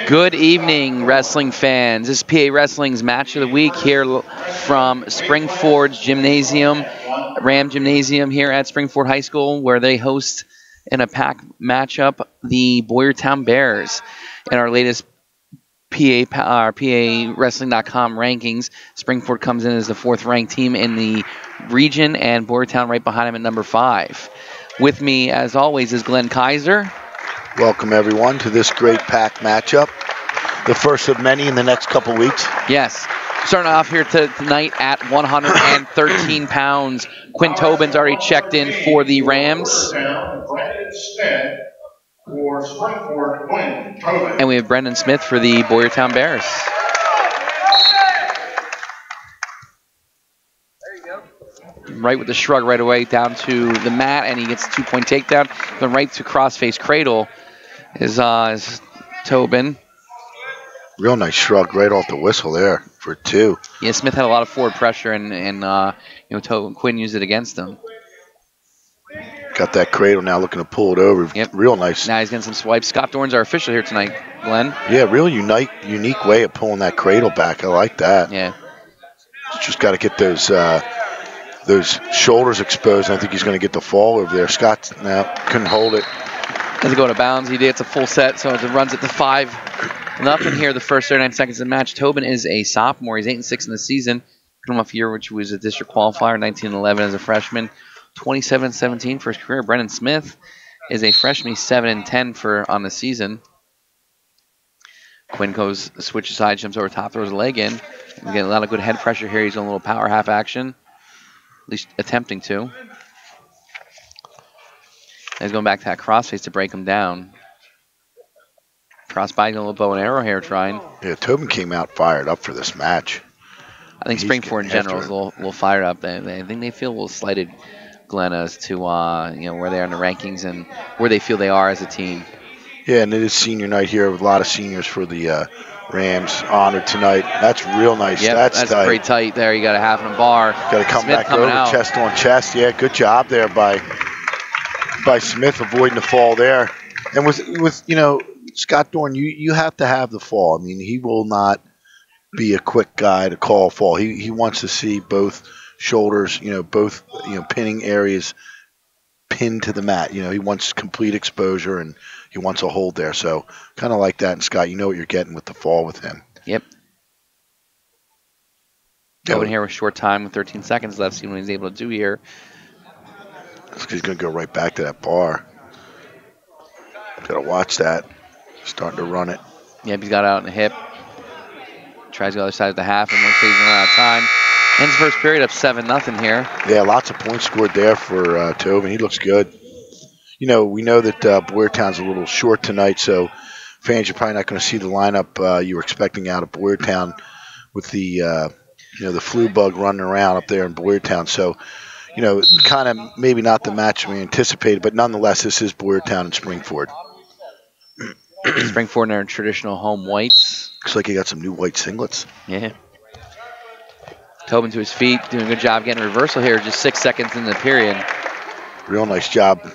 Good evening, wrestling fans. This is PA Wrestling's Match of the Week here from Springford's Gymnasium, Ram Gymnasium here at Springford High School, where they host in a PAC matchup the Boyertown Bears. In our latest PAWrestling.com rankings, Springford comes in as the 4th-ranked team in the region, and Boyertown right behind him at number 5. With me, as always, is Glenn Kaiser. Welcome, everyone, to this great PAC matchup, the first of many in the next couple weeks. Yes. Starting off here tonight at 113 pounds. Quinn Tobin's already checked in for the Rams. And we have Brendan Smith for the Boyertown Bears. Right with the shrug right away down to the mat, and he gets a 2-point takedown. Then right to crossface cradle is Tobin. Real nice shrug right off the whistle there for 2. Yeah, Smith had a lot of forward pressure, and Quinn used it against him. Got that cradle now, looking to pull it over. Yep. Real nice. Now he's getting some swipes. Scott Dorn's our official here tonight, Glenn. Yeah, real unique way of pulling that cradle back. I like that. Yeah. Just got to get those shoulders exposed. I think he's going to get the fall over there. Scott couldn't hold it. Doesn't go to bounds. He gets a full set, so it runs it to 5-0 here the first 39 seconds of the match. Tobin is a sophomore. He's 8-6 in the season. Coming off a year which was a district qualifier, 19-11 as a freshman. 27-17 for his career. Brendan Smith is a freshman. He's 7-10 on the season. Quinn goes, switches side, jumps over top, throws a leg in. We get a lot of good head pressure here. He's on a little power half action, at least attempting to. He's going back to that crossface to break him down. Crossbody, a little bow and arrow here trying. Yeah, Tobin came out fired up for this match. I think Springford in general is a little fired up. I think they feel a little slighted, Glenn, as to where they are in the rankings and where they feel they are as a team. Yeah, and it is senior night here with a lot of seniors for the Rams honored tonight. That's real nice. Yep, that's tight. Pretty tight there. You got a half in a bar. Got to come Smith back over out. chest on chest. Yeah, good job there by Smith avoiding the fall there. And with Scott Dorn, you have to have the fall. I mean, he will not be a quick guy to call a fall. He wants to see both shoulders, both pinning areas pinned to the mat. He wants complete exposure and he wants a hold there. So kind of like that. And Scott, you know what you're getting with the fall with him. Yep. Going here with short time with 13 seconds left. See what he's able to do here. He's going to go right back to that bar. Got to watch that. Starting to run it. Yep, he's got it out in the hip. Tries the other side of the half, and looks like he's running out of time. Ends first period up 7-0 here. Yeah, lots of points scored there for Tobin. He looks good. We know that Boyertown's a little short tonight, so fans, you're probably not going to see the lineup you were expecting out of Boyertown with the the flu bug running around up there in Boyertown. So, kind of maybe not the match we anticipated, but nonetheless, this is Boyertown and Springford. Springford in their traditional home whites. Looks like he got some new white singlets. Yeah. Tobin to his feet, doing a good job getting a reversal here, just 6 seconds in the period. Real nice job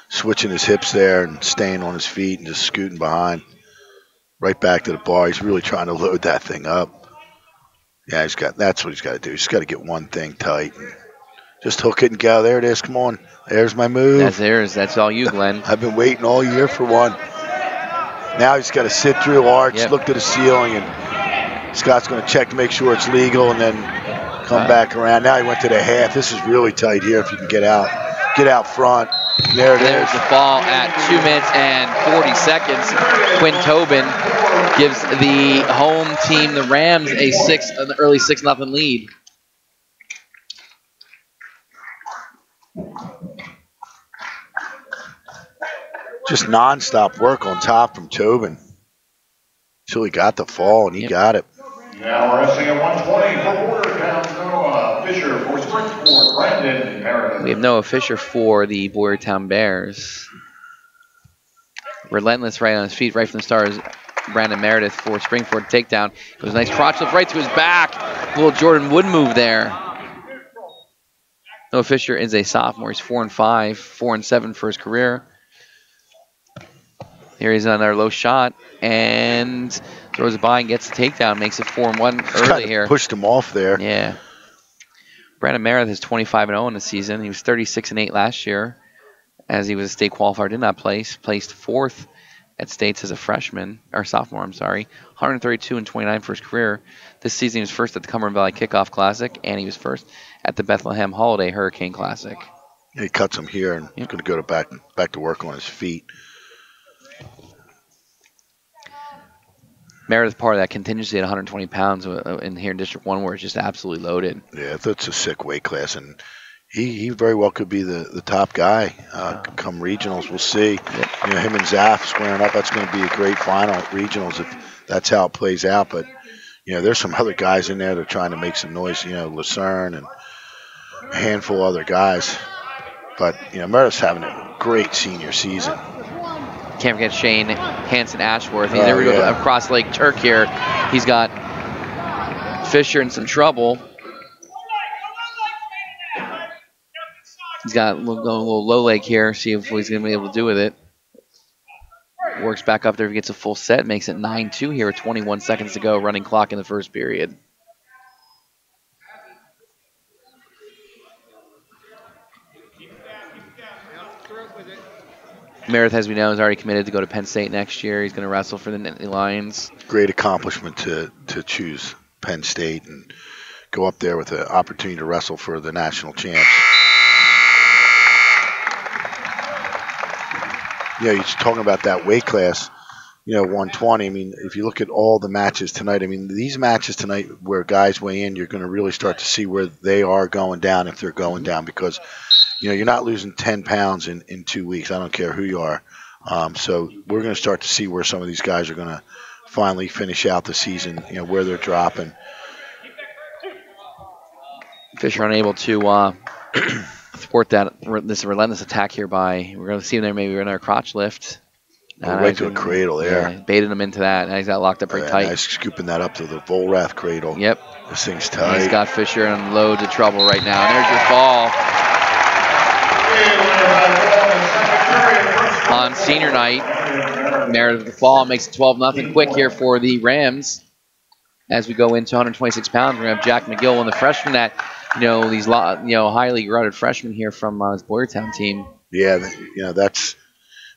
switching his hips there and staying on his feet and just scooting behind. Right back to the bar. He's really trying to load that thing up. Yeah, that's what he's got to do. He's got to get one thing tight. And just hook it and go. There it is. Come on. There's my move. That's all you, Glenn. I've been waiting all year for one. Now he's got to sit through arch, look to the ceiling, and Scott's going to check to make sure it's legal and then come back around. Now he went to the half. This is really tight here if you can get out front. There's the ball at 2 minutes and 40 seconds. Quinn Tobin gives the home team, the Rams, an early 6-0 lead. Just nonstop work on top from Tobin. Until he got the fall, and he got it. Now wrestling at 120 for Boyertown, Noah Fisher for Springford, Brandon Meredith. We have Noah Fisher for the Boyertown Bears. Relentless right on his feet, right from the start is Brandon Meredith for Springford takedown. It was a nice crotch lift right to his back. A little Jordan Wood move there. Noah Fisher is a sophomore. He's 4-5, 4-7 for his career. Here he's another low shot and throws it by and gets the takedown. Makes it 4-1 early here. Pushed him off there. Yeah. Brandon Meredith is 25-0 in the season. He was 36-8 last year as he was a state qualifier. Did not place. Placed 4th at states as a freshman, or sophomore, I'm sorry. 132-29 for his career. This season he was first at the Cumberland Valley Kickoff Classic, and he was first at the Bethlehem Holiday Hurricane Classic. He cuts him here, and he's going to go back to work on his feet. Meredith part of that contingency at 120 pounds in here in District 1 where it's just absolutely loaded. Yeah, that's a sick weight class, and he very well could be the top guy come regionals. We'll see. Yep. You know, him and Zaff squaring up. That's going to be a great final at regionals if that's how it plays out. But, you know, there's some other guys in there that are trying to make some noise. You know, Lucerne and a handful of other guys. But, you know, Meredith's having a great senior season. Can't forget Shane Hansen-Ashworth. There we go across Lake Turk here. He's got Fisher in some trouble. He's got a little low leg here. See if he's going to be able to do with it. Works back up there. If he gets a full set, makes it 9-2 here with 21 seconds to go. Running clock in the first period. Meredith, as we know, is already committed to go to Penn State next year. He's going to wrestle for the Nittany Lions. Great accomplishment to choose Penn State and go up there with the opportunity to wrestle for the national champs. Yeah, you're talking about that weight class, you know, 120. I mean, if you look at all the matches tonight, I mean, these matches tonight where guys weigh in, you're going to really start to see where they are going down if they're going down because, you know, you're not losing 10 pounds in 2 weeks. I don't care who you are. So we're going to start to see where some of these guys are going to finally finish out the season, you know, where they're dropping. Fisher unable to support this relentless attack here by, we're going to see him there maybe in our crotch lift. Right to a cradle there. Yeah, baited him into that. Now he's got locked up pretty tight. Nice scooping that up to the Volrath cradle. Yep. This thing's tight. He's got Fisher in loads of trouble right now. And there's your fall. On senior night, Meredith with the fall makes it 12-0 quick here for the Rams. As we go into 126 pounds, we're going to have Jack McGill, one of the freshmen that, you know, these highly regarded freshmen here from his Boyertown team. Yeah, you know, that's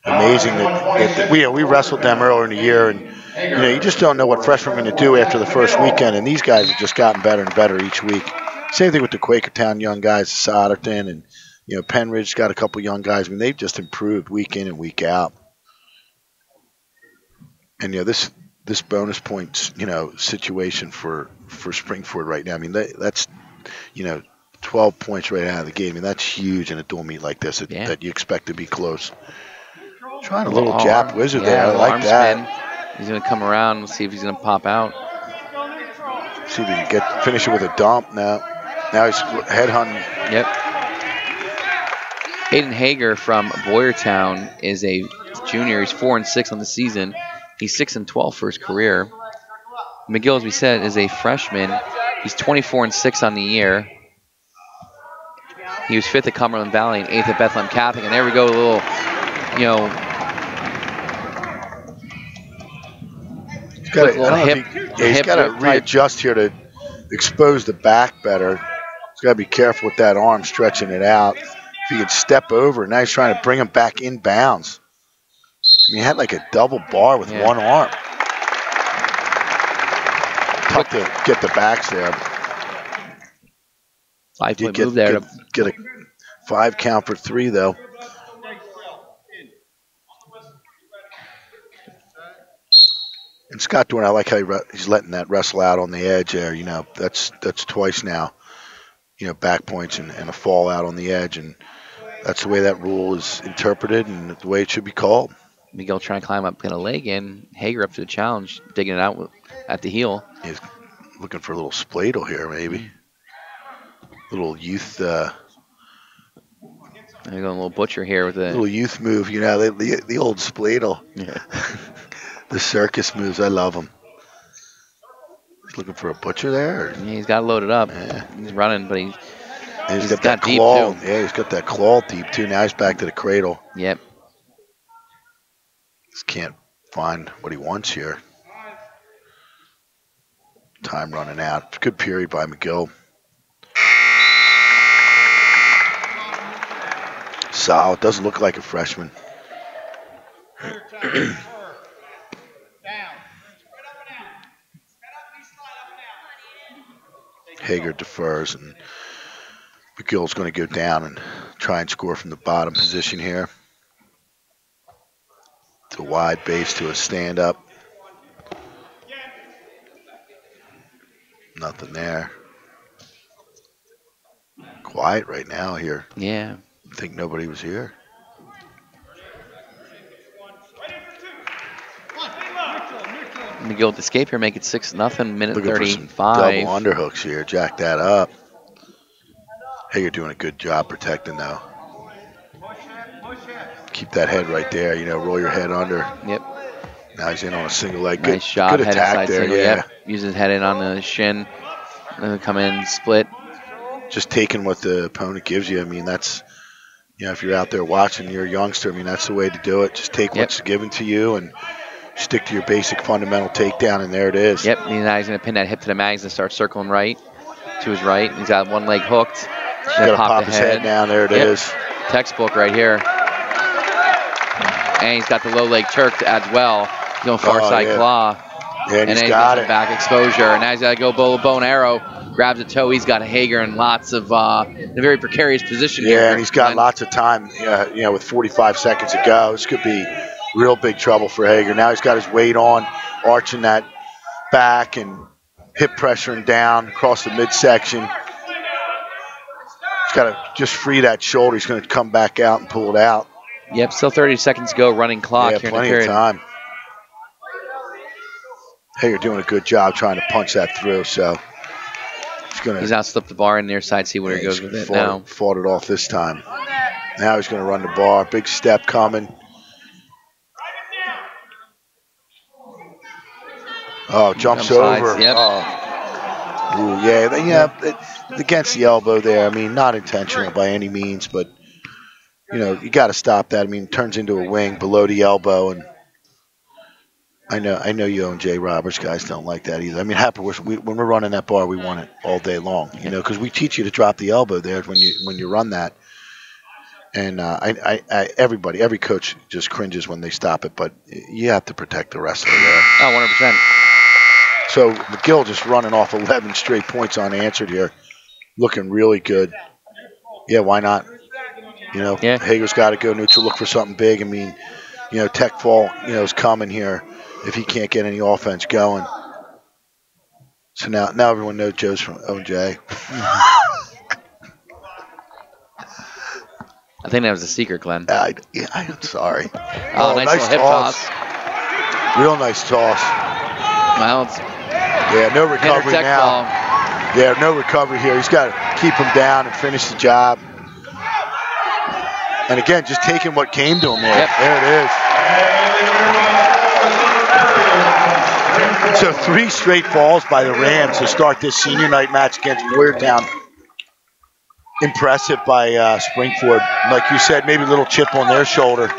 amazing that we wrestled them earlier in the year, and you know, you just don't know what freshmen are going to do after the first weekend, and these guys have just gotten better and better each week. Same thing with the Quakertown young guys, Soderton, and you know, Penridge's got a couple young guys. I mean, they've just improved week in and week out. And you know, this bonus points, you know, situation for Springford right now. I mean, that's, you know, 12 points right out of the gate. I mean, that's huge in a dual meet like this that you expect to be close. Trying a little Jap wizard there. I like that. Spin. He's going to come around. We'll see if he's going to pop out. See if he can finish it with a dump now. Now he's headhunting. Yep. Hayden Hager from Boyertown is a junior. He's 4-6 on the season. He's 6-12 for his career. McGill, as we said, is a freshman. He's 24-6 on the year. He was 5th at Cumberland Valley and 8th at Bethlehem Catholic. And there we go, a little, you know, he's got to readjust here to expose the back better. He's got to be careful with that arm stretching it out. If he could step over, now he's trying to bring him back in bounds. I mean, he had like a double bar with one arm. Tough to get the backs there. 5-point move there. Get a 5 count for 3, though. And Scott Dorn, I like how he's letting that wrestle out on the edge there. You know, that's twice now. You know, back points and a fall out on the edge, and that's the way that rule is interpreted and the way it should be called. Miguel trying to climb up, get a leg in. Hager up to the challenge, digging it out at the heel. He's looking for a little spladle here, maybe. Little youth. There you go, a little butcher here with a little youth move. You know, the old spladle. Yeah. The circus moves, I love them. He's looking for a butcher there. Yeah, he's got it loaded up. Yeah. He's running, but he's got that claw. Yeah, he's got that claw deep too. Now he's back to the cradle. Yep. Just can't find what he wants here. Time running out. Good period by McGill. Solid. Doesn't look like a freshman. Hager defers, and McGill's going to go down and try and score from the bottom position here. It's a wide base to a stand-up. Nothing there. Quiet right now here. Yeah. I think nobody was here. McGill with the escape here, make it 6-0, minute Looking 35. for some double underhooks here. Jack that up. Hager doing a good job protecting, though. Keep that head right there. You know, roll your head under. Yep. Now he's in on a single leg. Nice Good, shot. good Head attack inside there. single. Yeah. Yep. Using his head in on the shin. Come in, split. Just taking what the opponent gives you. I mean, that's, you know, if you're out there watching, you're a youngster. I mean, that's the way to do it. Just take what's given to you and stick to your basic fundamental takedown, and there it is. Yep. And now he's going to pin that hip to the mags and start circling right to his right. He's got one leg hooked. He's got to pop his head down. There it is. Textbook right here. And he's got the low leg Turk as well. He's going far side claw. Yeah, and he's then got it. Back exposure. And now he's got to go bow and arrow. Grabs a toe. He's got a Hager in lots of, in a very precarious position here. Yeah, and he's got lots of time, you know, with 45 seconds to go. This could be real big trouble for Hager. Now he's got his weight on, arching that back and hip pressuring down across the midsection. He's got to just free that shoulder. He's going to come back out and pull it out. Yep, still 30 seconds to go, running clock yeah, here plenty in the of time. Hager doing a good job trying to punch that through, so he's now slipped the bar in near side, see where he goes with it now. Fought it off this time. Now he's going to run the bar. Big step coming. Oh, jumps over. Yep. Oh. Ooh, yeah, against the elbow there. I mean, not intentional by any means, but, you know, you got to stop that. I mean, it turns into a wing below the elbow, and I know you and Jay Roberts guys don't like that either. I mean, when we're running that bar, we want it all day long, you know, because we teach you to drop the elbow there when you run that. And every coach just cringes when they stop it, but you have to protect the wrestler there. Oh, 100%. So McGill just running off 11 straight points unanswered here, looking really good. Yeah, why not? You know, Hager's got to go neutral, look for something big. I mean, you know, tech fall, you know, is coming here if he can't get any offense going. So now everyone knows Joe's from OJ. I think that was a secret, Glenn. I'm sorry. Oh, nice hip toss. Real nice toss. Well, no recovery now. Ball. Yeah, no recovery here. He's got to keep him down and finish the job. And again, just taking what came to him there. Yep. There it is. So 3 straight falls by the Rams to start this senior night match against Boyertown. Impressive by Springford. Like you said, maybe a little chip on their shoulder.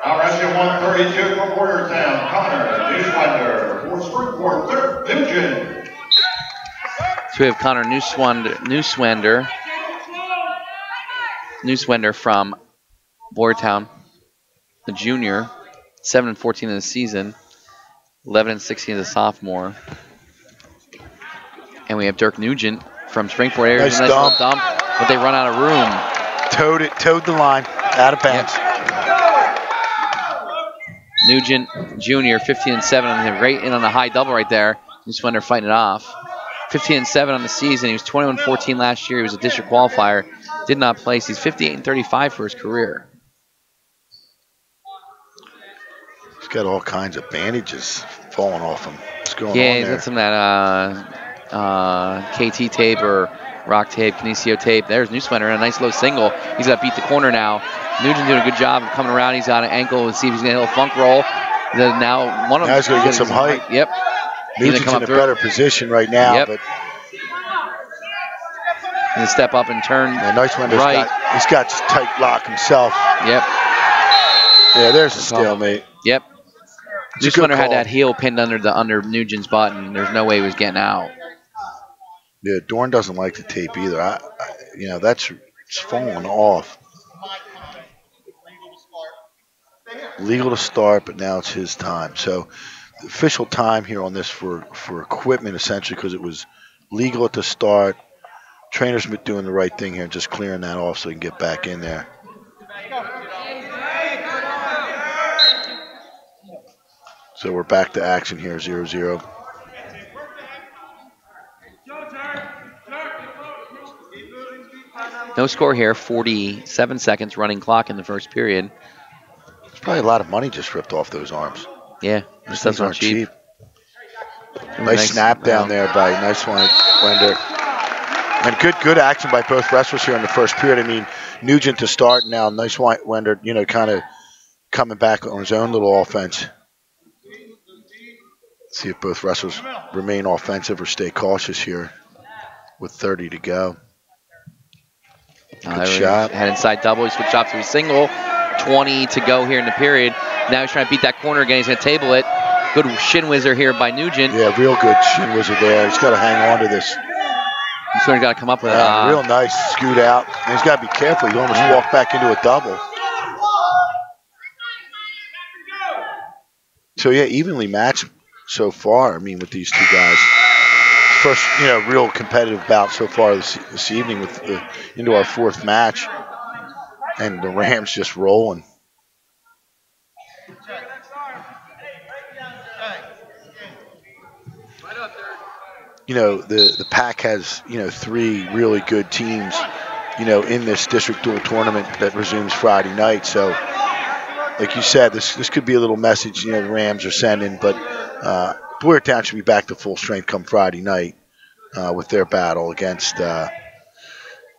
Now rushing 132 from Boyertown, Connor Newswender for Springford, 3rd Division. So we have Connor Newswender from Boyertown, the junior, 7-14 in the season, 11-16 as a sophomore. And we have Dirk Nugent from Springford. Nice dump, but they run out of room. Towed the line, out of bounds. Yep. Nugent Jr., 15-7 on him, right in on the high double right there. Newswender fighting it off. 15-7 on the season. He was 21-14 last year. He was a district qualifier. Did not place. He's 58-35 for his career. He's got all kinds of bandages falling off him. What's going on Yeah, he's there? got some of that KT tape or rock tape, kinesio tape. There's Newswender in a nice low single. He's got to beat the corner now. Nugent doing a good job of coming around. He's on an ankle. Let's see if he's going to hit a funk roll. Now one of them. Now he's going to get some height. Yep. Nugent's in a better position right now, but And step up and turn nice one. right. He's got tight lock himself. Yep. Yeah, there's a stalemate. Yep. Just wonder had that heel pinned under Nugent's button. There's no way he was getting out. Yeah, Dorn doesn't like the tape either. It's falling off. Legal to start, but now it's his time. So the official time here on this for equipment, essentially, because it was legal at the start. Trainer's been doing the right thing here, just clearing that off so he can get back in there. So we're back to action here, 0-0. No score here, 47 seconds running clock in the first period. There's probably a lot of money just ripped off those arms. Yeah, these things aren't cheap. Nice snap down there by nice one, Wender. And good action by both wrestlers here in the first period. I mean, Nugent to start now. Nice Wender, kind of coming back on his own little offense. See if both wrestlers remain offensive or stay cautious here with 30 to go. Good shot. Head inside double. He switched shots to a single. 20 to go here in the period. Now he's trying to beat that corner again. He's going to table it. Good shin whizzer here by Nugent. Yeah, real good shin whizzer there. He's got to hang on to this. He's sort of got to come up with it. Real nice. Scoot out. And he's got to be careful. He almost walked back into a double. So, yeah, evenly matched so far, I mean, with these two guys. First, real competitive bout so far this evening into our fourth match. And the Rams just rolling. The PAC has, 3 really good teams, in this district dual tournament that resumes Friday night. So, like you said, this could be a little message, the Rams are sending. But Boyertown should be back to full strength come Friday night with their battle against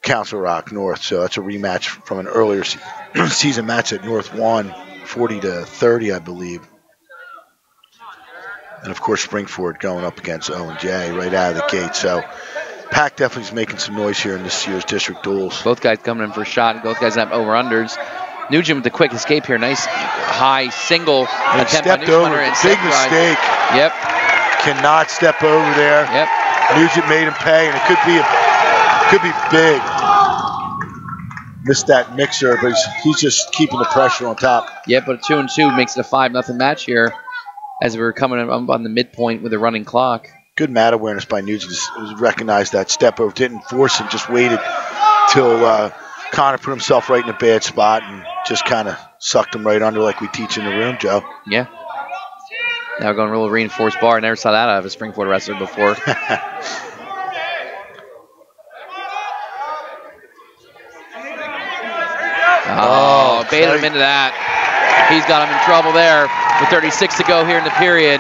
Council Rock North. So that's a rematch from an earlier season match that North won 40-30, I believe. And, of course, Springford going up against O&J right out of the gate. So PAC definitely is making some noise here in this year's district duels. Both guys coming in for a shot. Both guys have over-unders. Nugent with the quick escape here. Nice high single attempt by Nugent. Big mistake. Yep. Cannot step over there. Yep. Nugent made him pay, and it could be big. Missed that mixer, but he's just keeping the pressure on top. Yep, but a 2-2 makes it a 5-0 match here as we're coming up on the midpoint with a running clock. Good mat awareness by Nugent. Just recognized that step over. Didn't force him, just waited till Connor put himself right in a bad spot and just kind of sucked him right under like we teach in the room, Joe. Yeah. Now we're going a little reinforced bar. Never saw that out of a Springford wrestler before. Oh, baited him into that. He's got him in trouble there with 36 to go here in the period.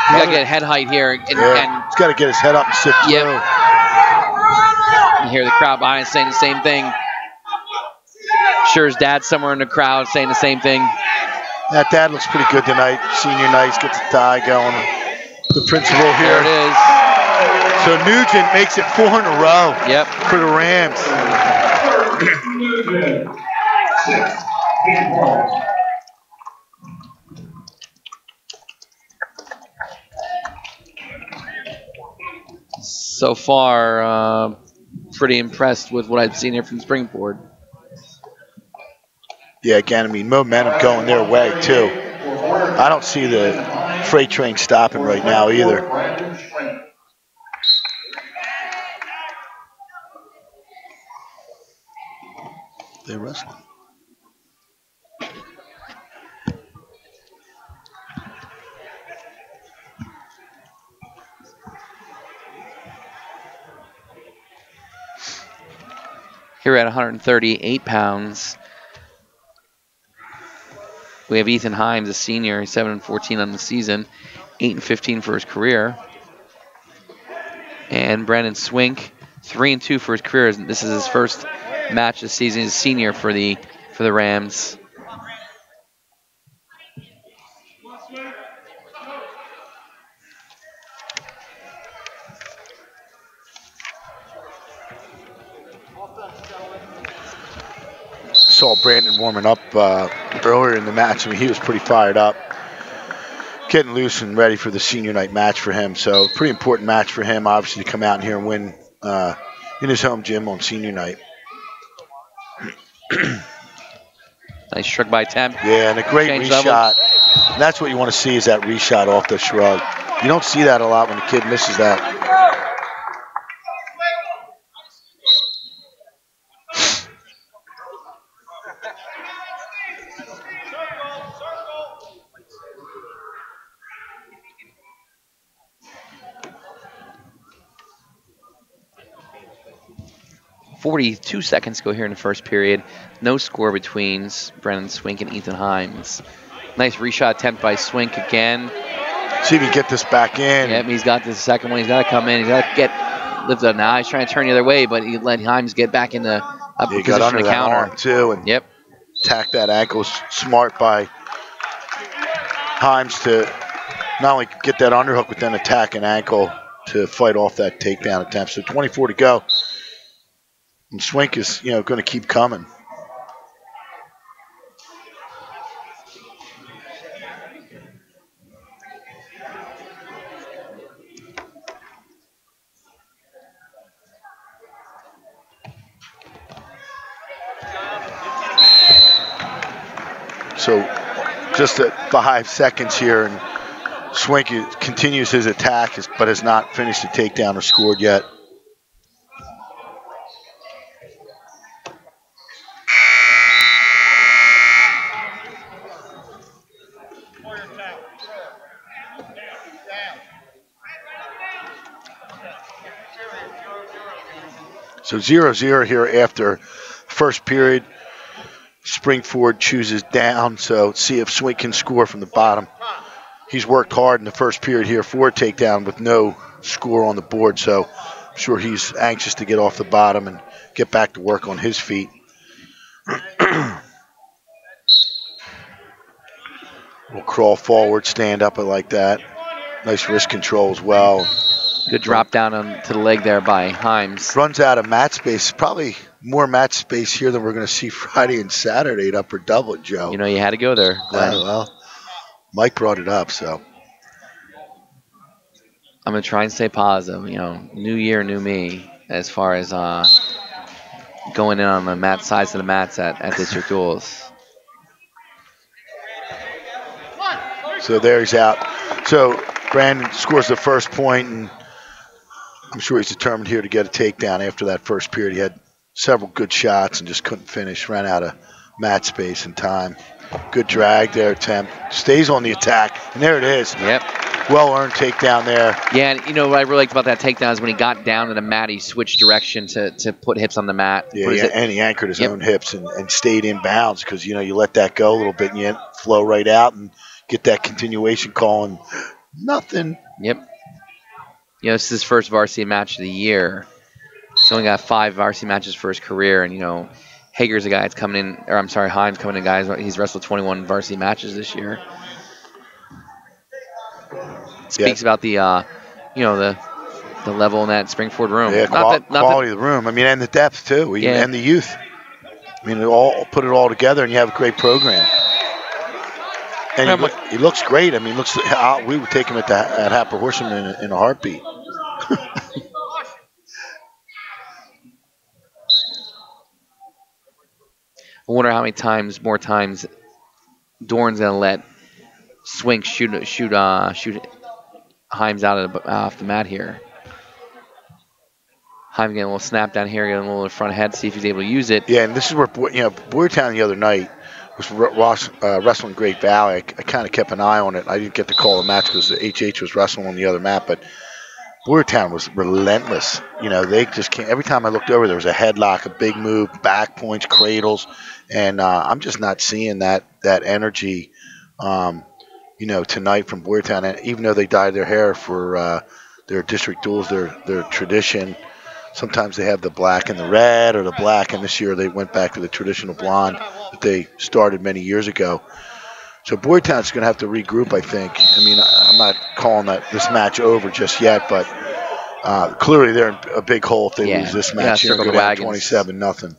He's got to get head height here. And he's got to get his head up and sit through. Yep. You hear the crowd behind saying the same thing. Sure, his dad's somewhere in the crowd saying the same thing. That dad looks pretty good tonight. Senior night, gets the tie going. The principal here. There it is. So Nugent makes it 4 in a row. Yep. For the Rams. So far, pretty impressed with what I've seen here from Springford. Yeah, again, I mean, momentum going their way, too. I don't see the freight train stopping right now either. They're wrestling. Here at 138 pounds, we have Ethan Himes, a senior, 7-14 on the season, 8-15 for his career. And Brandon Swink, 3-2 for his career. This is his first match this season. He's a senior for the Rams. Saw Brandon warming up earlier in the match. I mean, he was pretty fired up, getting loose and ready for the senior night match for him. So pretty important match for him, obviously, to come out here and win in his home gym on senior night. Nice shrug by Temp. Yeah, and a great reshot. And that's what you want to see, is that reshot off the shrug. You don't see that a lot when the kid misses that. .42 seconds go here in the first period. No score between Brennan Swink and Ethan Himes. Nice reshot attempt by Swink again. See if he can get this back in. Yep, he's got this second one. He's got to come in. He's got to lift up now. He's trying to turn the other way, but he let Himes get back in the upper position got under to that counter. Arm too, and attack that ankle. Smart by Himes to not only get that underhook, but then attack an ankle to fight off that takedown attempt. So 24 to go. And Swink is, going to keep coming. So just at 5 seconds here, and Swink continues his attack, but has not finished the takedown or scored yet. So 0-0 here after first period. Springford chooses down, so see if Swink can score from the bottom. He's worked hard in the first period here for a takedown with no score on the board, so I'm sure he's anxious to get off the bottom and get back to work on his feet. We'll crawl forward, stand up like that. Nice wrist control as well. Good drop down to the leg there by Himes. Runs out of mat space. Probably more mat space here than we're going to see Friday and Saturday at Upper Double, Joe. You had to go there, Glenn. Well, Mike brought it up, so. I'm going to try and stay positive. New year, new me, as far as going in on the mat size of the mats at district duels. So there he's out. So Brandon scores the first point, and I'm sure he's determined here to get a takedown after that first period. He had several good shots and just couldn't finish. Ran out of mat space and time. Good drag there, Temp. Stays on the attack, and there it is. Yep. Well-earned takedown there. Yeah, and what I really liked about that takedown is when he got down to the mat, he switched direction to put hips on the mat. Yeah, and he anchored his own hips and stayed in bounds because, you let that go a little bit and you flow right out and get that continuation call and nothing. Yep. This is his first varsity match of the year. He's only got 5 varsity matches for his career, and Hager's a guy that's coming in, or I'm sorry, Himes coming in, guys. He's wrestled 21 varsity matches this year. Speaks about the, the level in that Springford room. Yeah, quality of the room. I mean, and the depth too, and the youth. I mean, put it all together, and you have a great program. And he looks great. I mean, we would take him at Happer Horseman in a heartbeat. I wonder how many more times Dorn's gonna let Swink shoot Himes out off the mat here. Himes getting a little snap down here, getting a little in front head, see if he's able to use it. Yeah, and this is where Boyertown the other night was wrestling Great Valley. I kind of kept an eye on it. I didn't get to call the match because the HH was wrestling on the other mat, but Boyertown was relentless. They just can't. Every time I looked over, there was a headlock, a big move, back points, cradles, and I'm just not seeing that energy, tonight from Boyertown. And even though they dyed their hair for their district duels, their tradition, sometimes they have the black and the red or the black, and this year they went back to the traditional blonde that they started many years ago. So Boyertown's going to have to regroup, I think. I mean, I'm not calling this match over just yet, but Clearly, they're in a big hole if they Yeah. lose this Yeah, match. circle Go the down wagons. 27-0.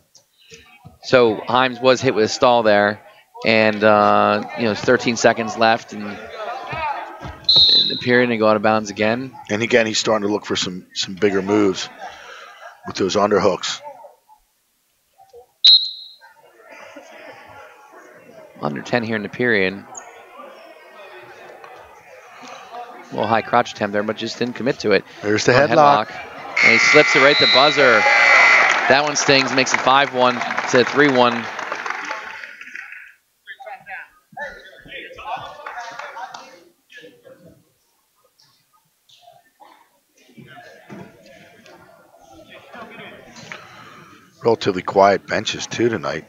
So Himes was hit with a stall there, and there's 13 seconds left in the period, and go out of bounds again. And again, he's starting to look for some bigger moves with those underhooks. Under 10 here in the period. A little high crouch attempt there, but just didn't commit to it. There's the headlock. And he slips it right at the buzzer. That one stings, makes it 5-1 to 3-1. Relatively quiet benches, too, tonight.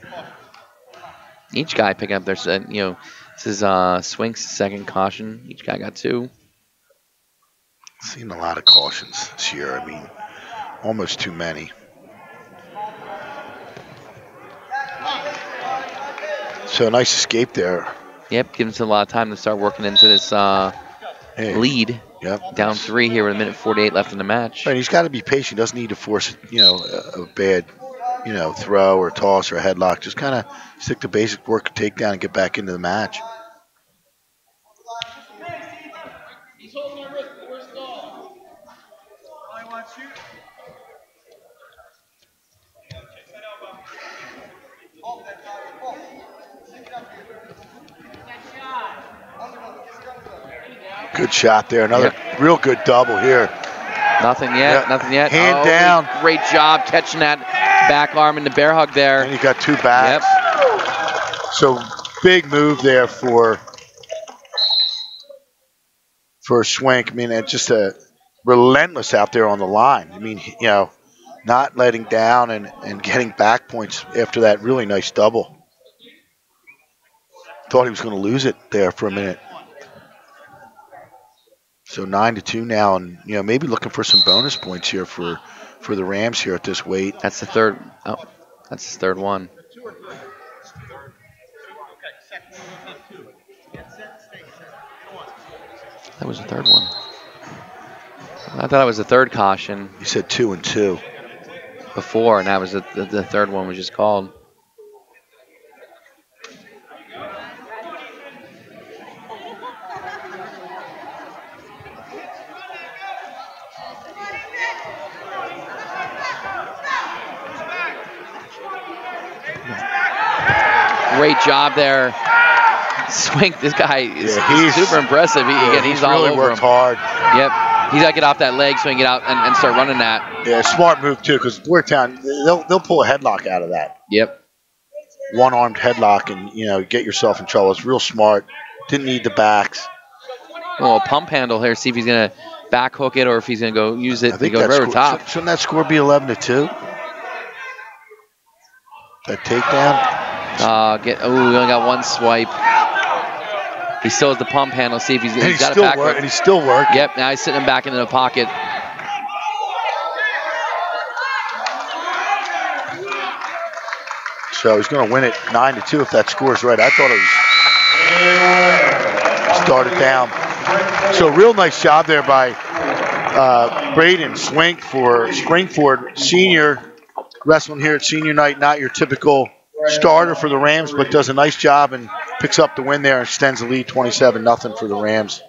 Each guy picking up their, this is Swink's second caution. Each guy got 2. Seen a lot of cautions this year. I mean, almost too many. So nice escape there. Yep, gives us a lot of time to start working into this lead. Yep. Down 3 here with 1:48 left in the match. And he's got to be patient. He doesn't need to force, a bad, throw or toss or a headlock. Just kind of stick to basic work, takedown, and get back into the match. Good shot there. Another real good double here. Nothing yet. Nothing yet. Hand down. Great job catching that back arm in the bear hug there. And he got 2 backs. Yep. So big move there for Swink. I mean, it's just relentless out there on the line. I mean, not letting down and getting back points after that really nice double. Thought he was going to lose it there for a minute. So 9-2 now, and maybe looking for some bonus points here for the Rams here at this weight. That's the third. Oh, that's his third one. That was the third one. I thought it was the third caution. You said 2 and 2 before, and that was the third one was just called. Great job there. Swink, this guy is he's super impressive. He's all really over worked him. hard. Yep. He's got to get off that leg so he can get out and start running that. Yeah, smart move, too, because Boyertown, they'll pull a headlock out of that. Yep. One-armed headlock and, get yourself in trouble. It's real smart. Didn't need the backs. Well, pump handle here. See if he's going to back hook it or if he's going to go use it to go right over top. Shouldn't that score be 11-2? That takedown? We only got 1 swipe. He still has the pump handle. See if he's got a back hook. And he's still working. Yep, now he's sitting him back into the pocket. So he's going to win it 9-2 if that score's right. I thought it was started down. So real nice job there by Braden Swink for Springford Senior. Wrestling here at Senior Night, not your typical starter for the Rams, but does a nice job and picks up the win there and extends the lead 27-0 for the Rams.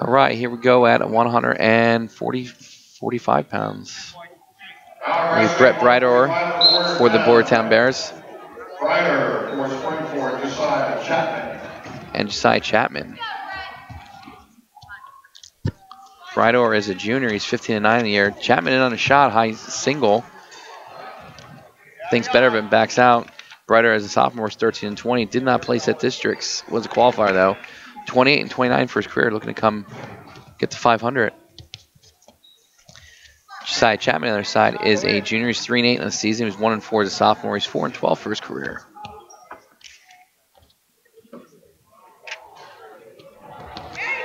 All right, here we go at 145 pounds. We have Brett Breidor for the Boyertown Bears. Breidor for Springford, Josiah Chapman. And Josiah Chapman. Breidor is a junior. He's 15-9 in the year. Chapman in on a shot, high single. Thinks better of him, backs out. Breidor as a sophomore is 13-20. Did not place at districts. Was a qualifier though. 28-29 for his career. Looking to come get to 500. Josiah Chapman on the other side is a junior. He's 3-8 in the season. He was 1-4 as a sophomore. He's 4-12 for his career.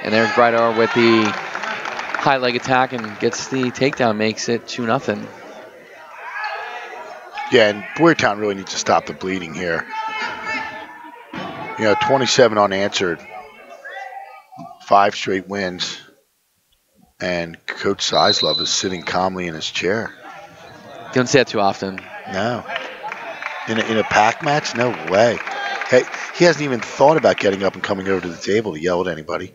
And there's Breidor with the high leg attack and gets the takedown, makes it 2-0. Yeah, and Boyertown really needs to stop the bleeding here. 27 unanswered, 5 straight wins, and Coach Sizlove is sitting calmly in his chair. Don't see that too often. No. In a PAC match? No way. Hey, he hasn't even thought about getting up and coming over to the table to yell at anybody.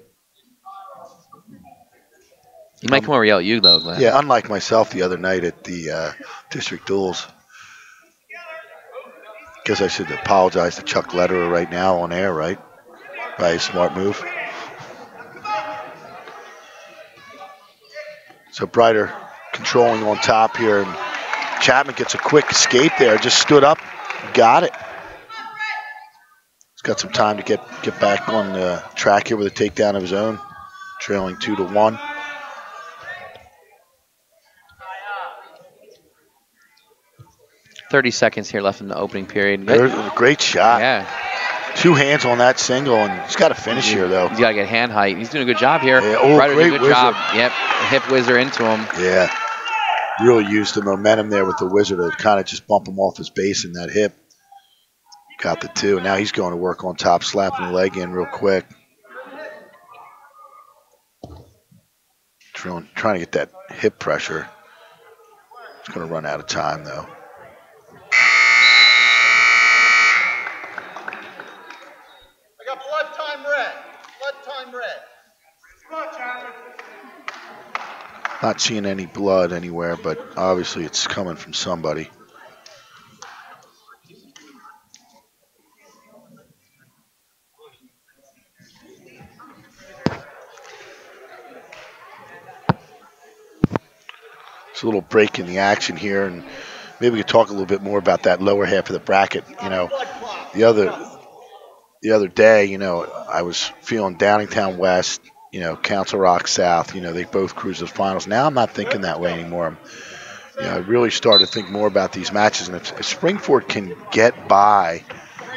He might come over and yell at you, though, Glenn. Yeah, unlike myself the other night at the district duels. Guess I should apologize to Chuck Lederer right now on air, right? Probably a smart move. So Brighter controlling on top here, and Chapman gets a quick escape there. Just stood up, got it. He's got some time to get back on the track here with a takedown of his own, trailing 2-1. $30 here left in the opening period. There's a great shot. Yeah. 2 hands on that single, and he's got to finish here, though. He's got to get hand height. He's doing a good job here. Yeah. Oh, Brighter great doing a good whizzer. job. Yep. Hip whizzer into him. Yeah. Really used the momentum there with the whizzer to kind of just bump him off his base in that hip. Got the 2. Now he's going to work on top, slapping the leg in real quick. Trying to get that hip pressure. It's going to run out of time, though. I got blood time red. Blood time red. Not seeing any blood anywhere, but obviously it's coming from somebody. It's a little break in the action here, and maybe we could talk a little bit more about that lower half of the bracket. The other day, I was feeling Downingtown West, Council Rock South, they both cruised to the finals. Now I'm not thinking that way anymore. I really started to think more about these matches, and if Springford can get by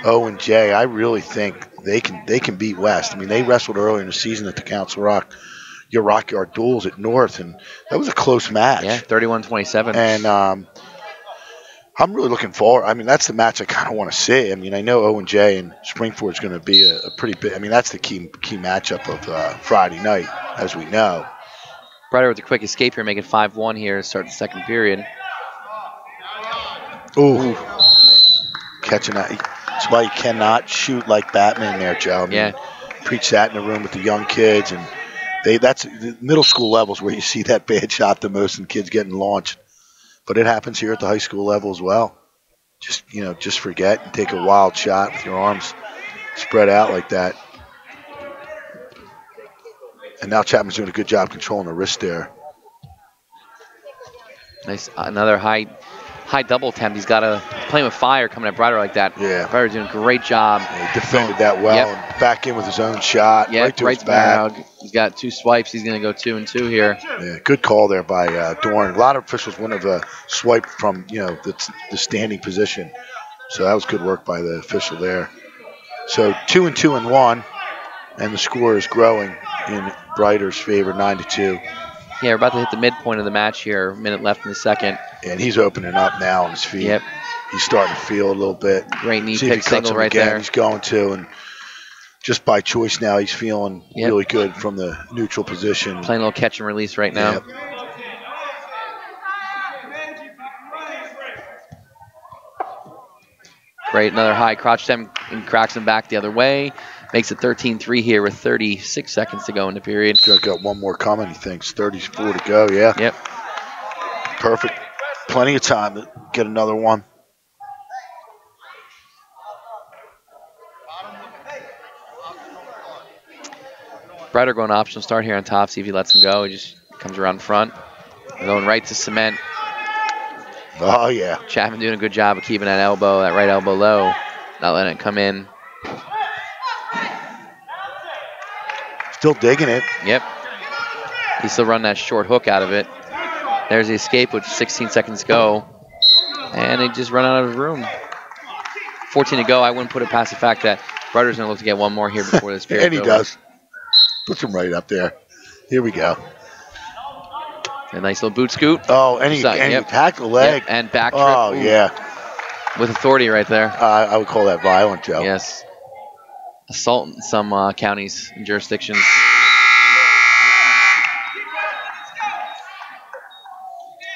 O and J, I really think they can beat West. I mean, they wrestled earlier in the season at the Council Rock Yard duels at North, and that was a close match. Yeah, 31-27. And I'm really looking forward. I mean, that's the match I kind of want to see. I mean, I know O and J and Springford is going to be a pretty big. I mean, that's the key matchup of Friday night, as we know. Brighter with a quick escape here, making 5-1 here to start the second period. Ooh. Catching that. That's why you cannot shoot like Batman there, Joe. I mean, preach that in the room with the young kids, and that's the middle school levels where you see that bad shot the most and kids getting launched. But it happens here at the high school level as well. Just forget and take a wild shot with your arms spread out like that. And now Chapman's doing a good job controlling the wrist there. Nice, another high double attempt. He's got to play with fire coming at Brighter like that. Yeah. Brighter doing a great job. Yeah, he defended that well and back in with his own shot. Yeah, right to his back. He's got 2 swipes. He's going to go 2-2 here. Yeah, good call there by Dorn. A lot of officials wouldn't have swiped from the standing position. So that was good work by the official there. So 2-2-1, and the score is growing in Brighter's favor, 9-2. Yeah, we're about to hit the midpoint of the match here. A minute left in the second. And he's opening up now on his feet. Yep. He's starting to feel a little bit. Great knee See kick if he cuts single him right again. there. He's going to, and just by choice now, he's feeling really good from the neutral position. Playing a little catch and release right now. Yep. Great, another high crotch stem and cracks him back the other way. Makes it 13-3 here with 36 seconds to go in the period. Got one more coming, he thinks. 34 to go, yeah. Yep. Perfect. Plenty of time to get another one. Brighter going optional start here on top. See if he lets him go. He just comes around front. They're going right to cement. Oh, yeah. Chapman doing a good job of keeping that right elbow low. Not letting it come in. Still digging it. Yep. He's still running that short hook out of it. There's the escape with 16 seconds to go. And they just run out of room. 14 to go. I wouldn't put it past the fact that Brighter's going to look to get one more here before this period. And he does. Puts him right up there. Here we go. A nice little boot scoot. Oh, and he hacked the leg. Yep. And back trip. Oh, yeah. With authority right there. I would call that violent, Joe. Yes. assault in some counties and jurisdictions.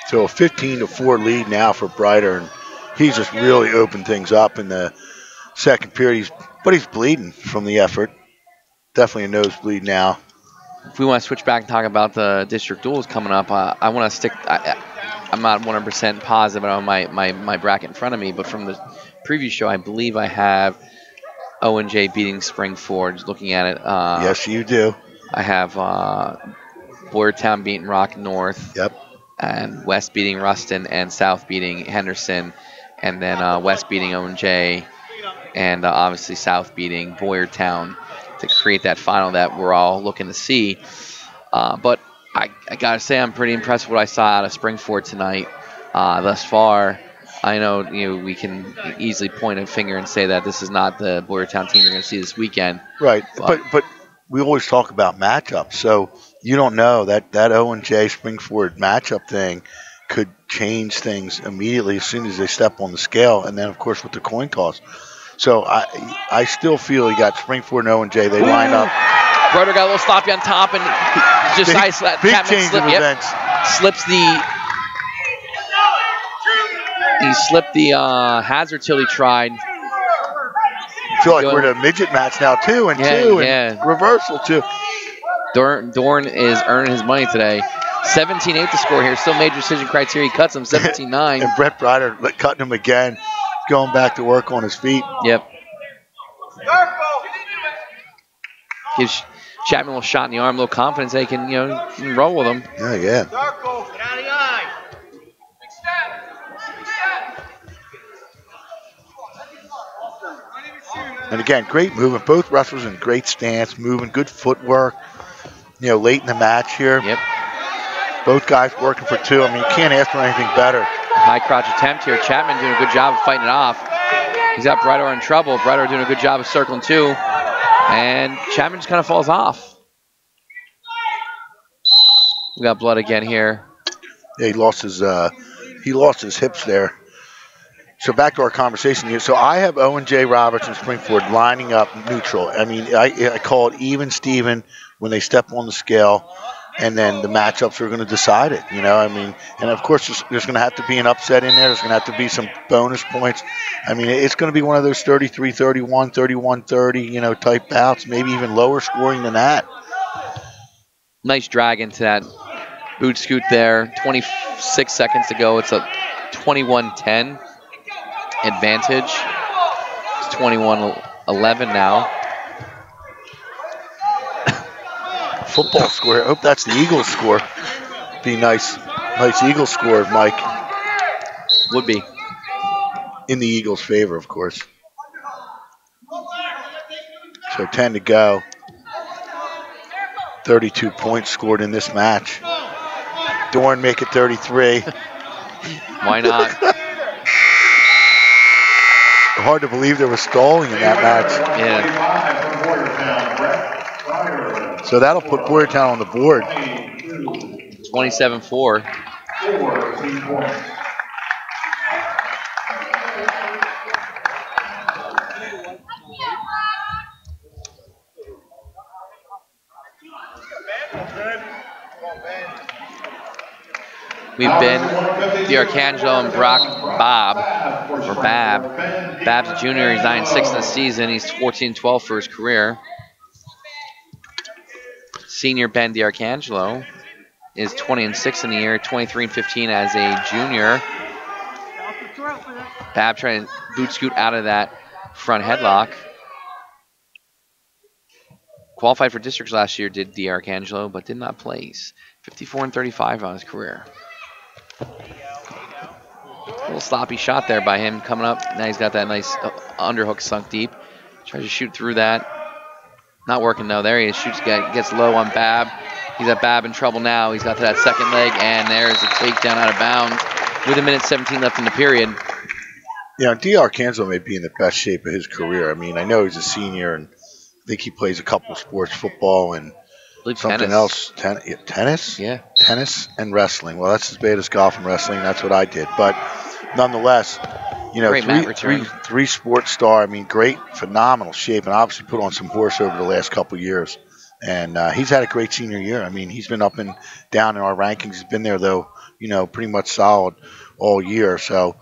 So a 15-4 lead now for Brighter, and he's just really opened things up in the second period. But he's bleeding from the effort. Definitely a nosebleed now. If we want to switch back and talk about the district duels coming up, I want to stick. I'm not 100% positive on my bracket in front of me, but from the previous show, I believe I have O&J beating Springford. Just looking at it. Yes, you do. I have Boyertown beating Rock North. Yep. And West beating Ruston, and South beating Henderson, and then West beating O&J, and obviously South beating Boyertown to create that final that we're all looking to see. But I gotta say, I'm pretty impressed with what I saw out of Springford tonight thus far. I know we can easily point a finger and say that this is not the Boyertown team you're going to see this weekend. Right, but we always talk about matchups, so you don't know that O&J Springford matchup thing could change things immediately as soon as they step on the scale, and then of course with the coin toss. So I still feel you got Springford and O&J. They line up. Broder got a little sloppy on top, and just nice. Big change of events. He slipped the hazard till he tried. I feel like we're in a midget match now, two and reversal too. Dorn is earning his money today. 17-8 to score here. Still major decision criteria. He cuts him 17-9. And Brett Brighter cutting him again, going back to work on his feet. Yep. Gives Chapman a little shot in the arm, a little confidence they can, roll with him. Yeah. And again, great movement. Both wrestlers in great stance, moving, good footwork. Late in the match here. Yep. Both guys working for two. I mean, you can't ask for anything better. High crouch attempt here. Chapman doing a good job of fighting it off. He's got Brighter in trouble. Brighter doing a good job of circling two. And Chapman just kind of falls off. We got blood again here. Yeah, he lost his hips there. So back to our conversation here. So I have O&J Roberts and Springford lining up neutral. I mean, I call it even Steven when they step on the scale, and then the matchups are going to decide it. And of course there's going to have to be an upset in there. There's going to have to be some bonus points. I mean, it's going to be one of those 33-31, 31-30, type bouts, maybe even lower scoring than that. Nice drag into that boot scoot there. 26 seconds to go. It's a 21-10 advantage. It's 21-11 now. Football score. I hope that's the Eagles score. Be nice Eagles score, Mike. Would be. In the Eagles' favor, of course. So 10 to go. 32 points scored in this match. Dorn make it 33. Why not? Hard to believe there was stalling in that match. Yeah. So that'll put Boyertown on the board. 27-4. We've been the Arcangelo and Brock Bab. Bab's a junior. He's 9-6 in the season. He's 14-12 for his career. Senior Ben DiArcangelo is 20-6 in the year, 23-15 as a junior. Bab trying to boot scoot out of that front headlock. Qualified for districts last year, did DiArcangelo, but did not place. 54-35 on his career. A little sloppy shot there by him coming up. Now he's got that nice underhook sunk deep. Tries to shoot through that. Not working though. There he is. Shoots, gets low on Bab. He's got Bab in trouble now. He's got that second leg, and there's a takedown out of bounds with 1:17 left in the period. DiArcangelo may be in the best shape of his career. I mean, I know he's a senior, and I think he plays a couple of sports, football and something else. Tennis? Yeah. Tennis and wrestling. Well, that's as bad as golf and wrestling. That's what I did. But nonetheless, You know, Great mat return. three sports star. I mean, great, phenomenal shape, and obviously put on some horse over the last couple of years. And he's had a great senior year. I mean, he's been up and down in our rankings. He's been there, though, you know, pretty much solid all year. So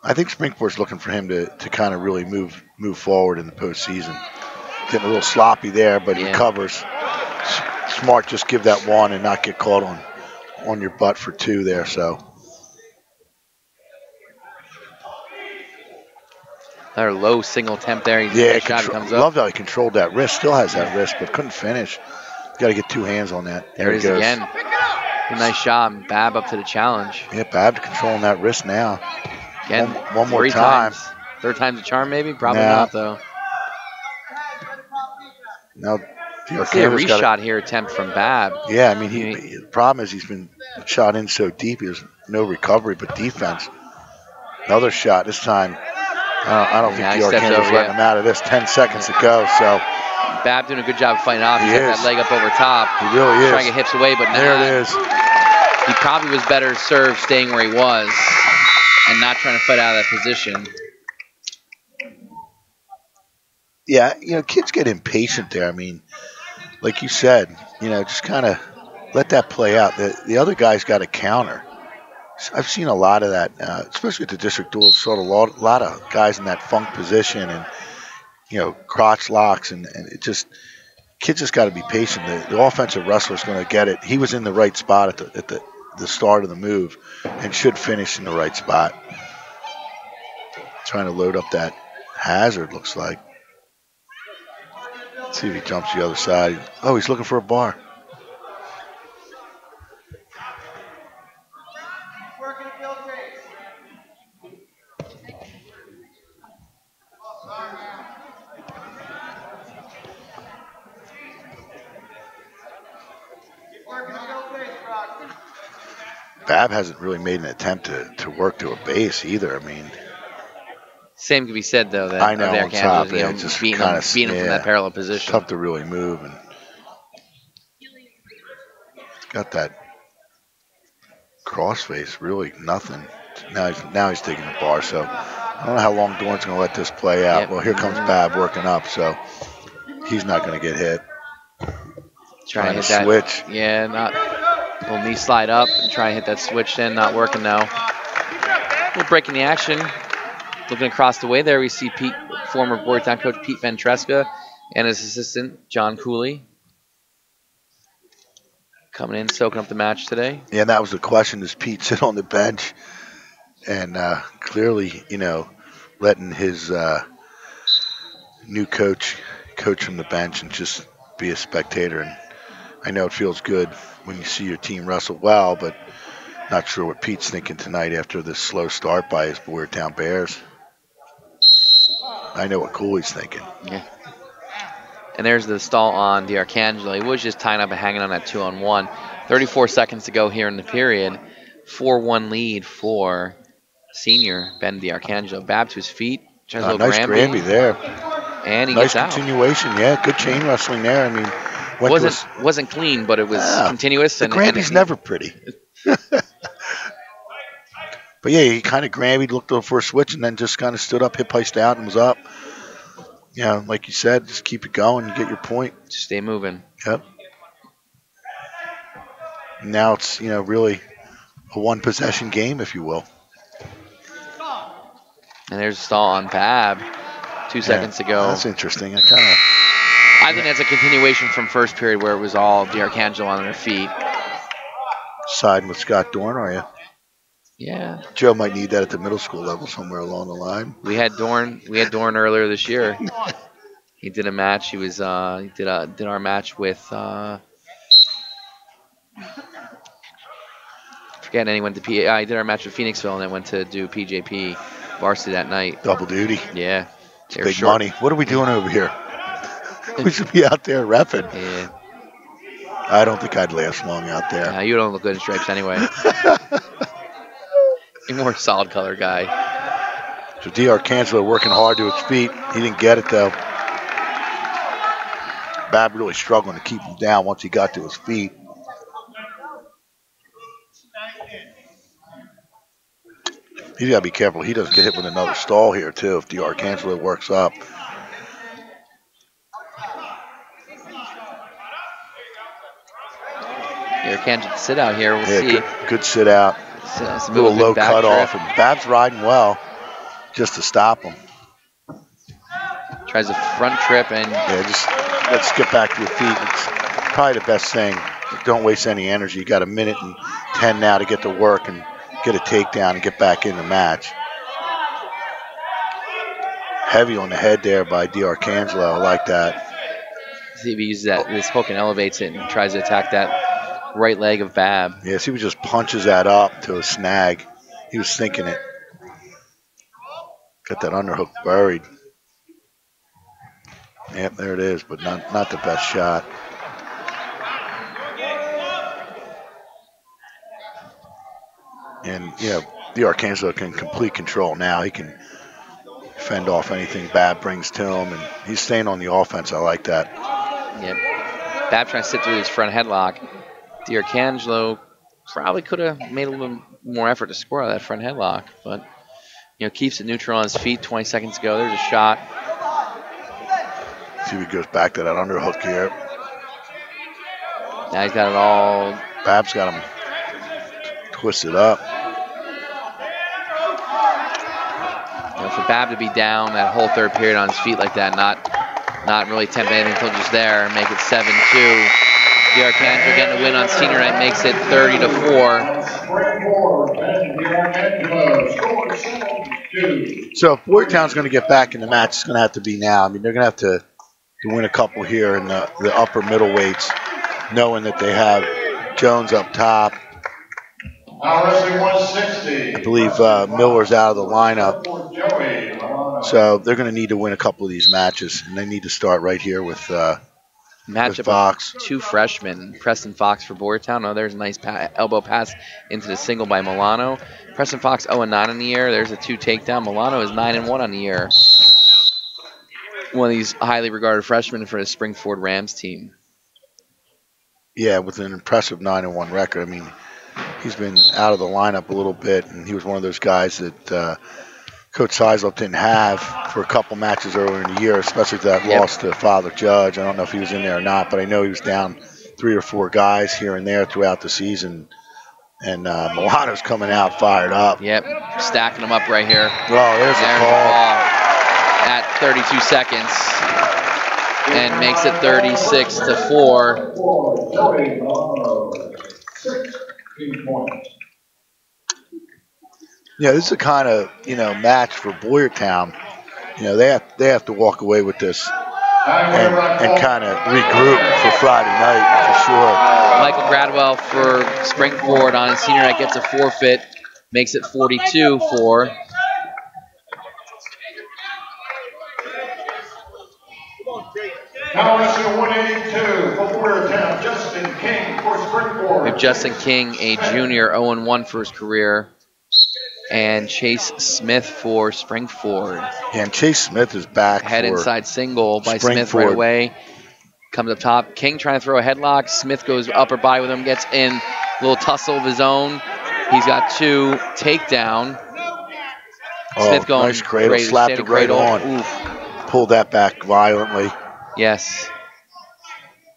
I think Springport's looking for him to kind of really move forward in the postseason. Getting a little sloppy there, but he covers. Smart, just give that one and not get caught on your butt for two there. So another low single attempt there. Comes up. Loved how he controlled that wrist. Still has that wrist, but couldn't finish. Got to get two hands on that. There it is goes. again. A nice shot. Bab up to the challenge. Yeah, Bab controlling that wrist now. Again, one more time. Third time's a charm, maybe? Probably not, though. Now, let's see a reshot here attempt from Bab. Yeah, I mean, the problem is he's been shot in so deep. There's no recovery, but defense. Another shot this time. I don't think the Arcana's letting him out of this. 10 seconds to go, so. Bab doing a good job fighting off. He's got that leg up over top. He really is. Trying to get hips away, but there it is. He probably was better served staying where he was and not trying to fight out of that position. Yeah, you know, kids get impatient there. I mean, like you said, you know, just kind of let that play out. The other guy's got to counter. I've seen a lot of that, especially at the district duels. Saw a lot of guys in that funk position and, you know, crotch locks, and it just kids just got to be patient. The offensive wrestler's going to get it. He was in the right spot at the start of the move and should finish in the right spot. Trying to load up that hazard, looks like. Let's see if he jumps the other side. Oh, he's looking for a bar. Bab hasn't really made an attempt to work to a base either. I mean, same can be said though that I know on top, just beating him from that parallel position. It's tough to really move, and got that crossface. Really nothing. Now he's taking the bar. So I don't know how long Dorn's going to let this play out. Yep. Well, here comes Bab working up, so he's not going to get hit. Trying to hit that switch. Yeah, not. Little knee slide up and try and hit that switch in. Not working now. We're breaking the action. Looking across the way there, we see former Boyertown coach Pete Ventresca and his assistant John Cooley coming in, soaking up the match today. Yeah, and that was the question. Does Pete sit on the bench? And clearly, you know, letting his new coach from the bench and just be a spectator. And I know it feels good when you see your team wrestle well, but not sure what Pete's thinking tonight after this slow start by his Boyertown Bears. I know what Cooley's thinking. Yeah. And there's the stall on D'Arcangelo. He was just tying up and hanging on that 2-on-1. 34 seconds to go here in the period. 4-1 lead for senior Ben D'Arcangelo. Bab to his feet. Nice Granby there. And he nice gets out. Continuation. Yeah, good chain wrestling there. I mean, wasn't clean, but it was continuous. The Granby's never pretty. But yeah, he kind of Granby, looked over for a switch, and then just kind of stood up, hip heist out, and was up. You know, like you said, just keep it going, you get your point. Just stay moving. Yep. Now it's, you know, really a one-possession game, if you will. And there's a stall on Bab. 2 seconds to go. That's interesting. I think that's a continuation from first period where it was all D'Arcangelo on their feet. Siding with Scott Dorn, are you? Yeah. Joe might need that at the middle school level somewhere along the line. We had Dorn earlier this year. He did a match. He was did our match with forgetting anyone to he did our match with Phoenixville and then went to do PJP varsity that night. Double duty. Yeah. It's big money. What are we doing over here? We should be out there repping. Yeah. I don't think I'd last long out there. No, you don't look good in stripes anyway. You're more solid color guy. So D'Arcangelo working hard to his feet. He didn't get it though. Bab really struggling to keep him down once he got to his feet. He's got to be careful he doesn't get hit with another stall here, too, if the Arcangelo works up. Arcangelo sit out here. We'll see. Good sit out. A little low cut off, and Bab's riding well just to stop him. Tries a front trip and just let's get back to your feet. It's probably the best thing. Don't waste any energy. You got a minute and 10 now to get to work and get a takedown and get back in the match. Heavy on the head there by D'Arcangelo. I like that. See if he uses this hook and elevates it and tries to attack that right leg of Bab. Yeah, see if he just punches that up to a snag. He was thinking it. Got that underhook buried. Yep, there it is, but not the best shot. And, D'Arcangelo can complete control now. He can fend off anything Bab brings to him, and he's staying on the offense. I like that. Yep. Bab trying to sit through his front headlock. D'Arcangelo probably could have made a little more effort to score out of that front headlock, but, keeps it neutral on his feet. 20 seconds to go. There's a shot. See if he goes back to that underhook here. Now he's got it all. Bab's got him twisted up. For Bab to be down that whole third period on his feet like that, not really attempt anything until just there, and make it 7-2. D'Arcangelo getting a win on senior night makes it 30-4. So if Boyertown's going to get back in the match, it's going to have to be now. I mean, they're going to have to win a couple here in the upper middleweights, knowing that they have Jones up top. I believe Miller's out of the lineup. So they're going to need to win a couple of these matches, and they need to start right here with Fox. Two freshmen, Preston Fox for Boyertown. Oh, there's a nice elbow pass into the single by Milano. Preston Fox 0-9 on the year. There's a 2 takedown. Milano is 9-1 on the year. One of these highly regarded freshmen for the Springford Rams team. Yeah, with an impressive 9-1 record. I mean, he's been out of the lineup a little bit, and he was one of those guys that Coach Seislop didn't have for a couple matches earlier in the year, especially that loss to Father Judge. I don't know if he was in there or not, but I know he was down 3 or 4 guys here and there throughout the season. And Milano's coming out fired up. Yep, stacking them up right here. Oh, there's a call. At 32 seconds. And makes it 36-4. Yeah, this is the kind of match for Boyertown. They have to walk away with this and kind of regroup for Friday night for sure. Michael Gradwell for Springford on his senior night gets a forfeit, makes it 42-4. Now wrestling 182 for Boyertown, Justin King for Springford. We have Justin King, a junior, 0-1 for his career. And Chase Smith for Springford. Yeah, and Chase Smith is back. Head inside single by Smith right away. Comes up top. King trying to throw a headlock. Smith goes upper body with him, gets in. A little tussle of his own. He's got 2 takedown. Smith going nice cradle, slapped it right on. Oof. Pulled that back violently. Yes.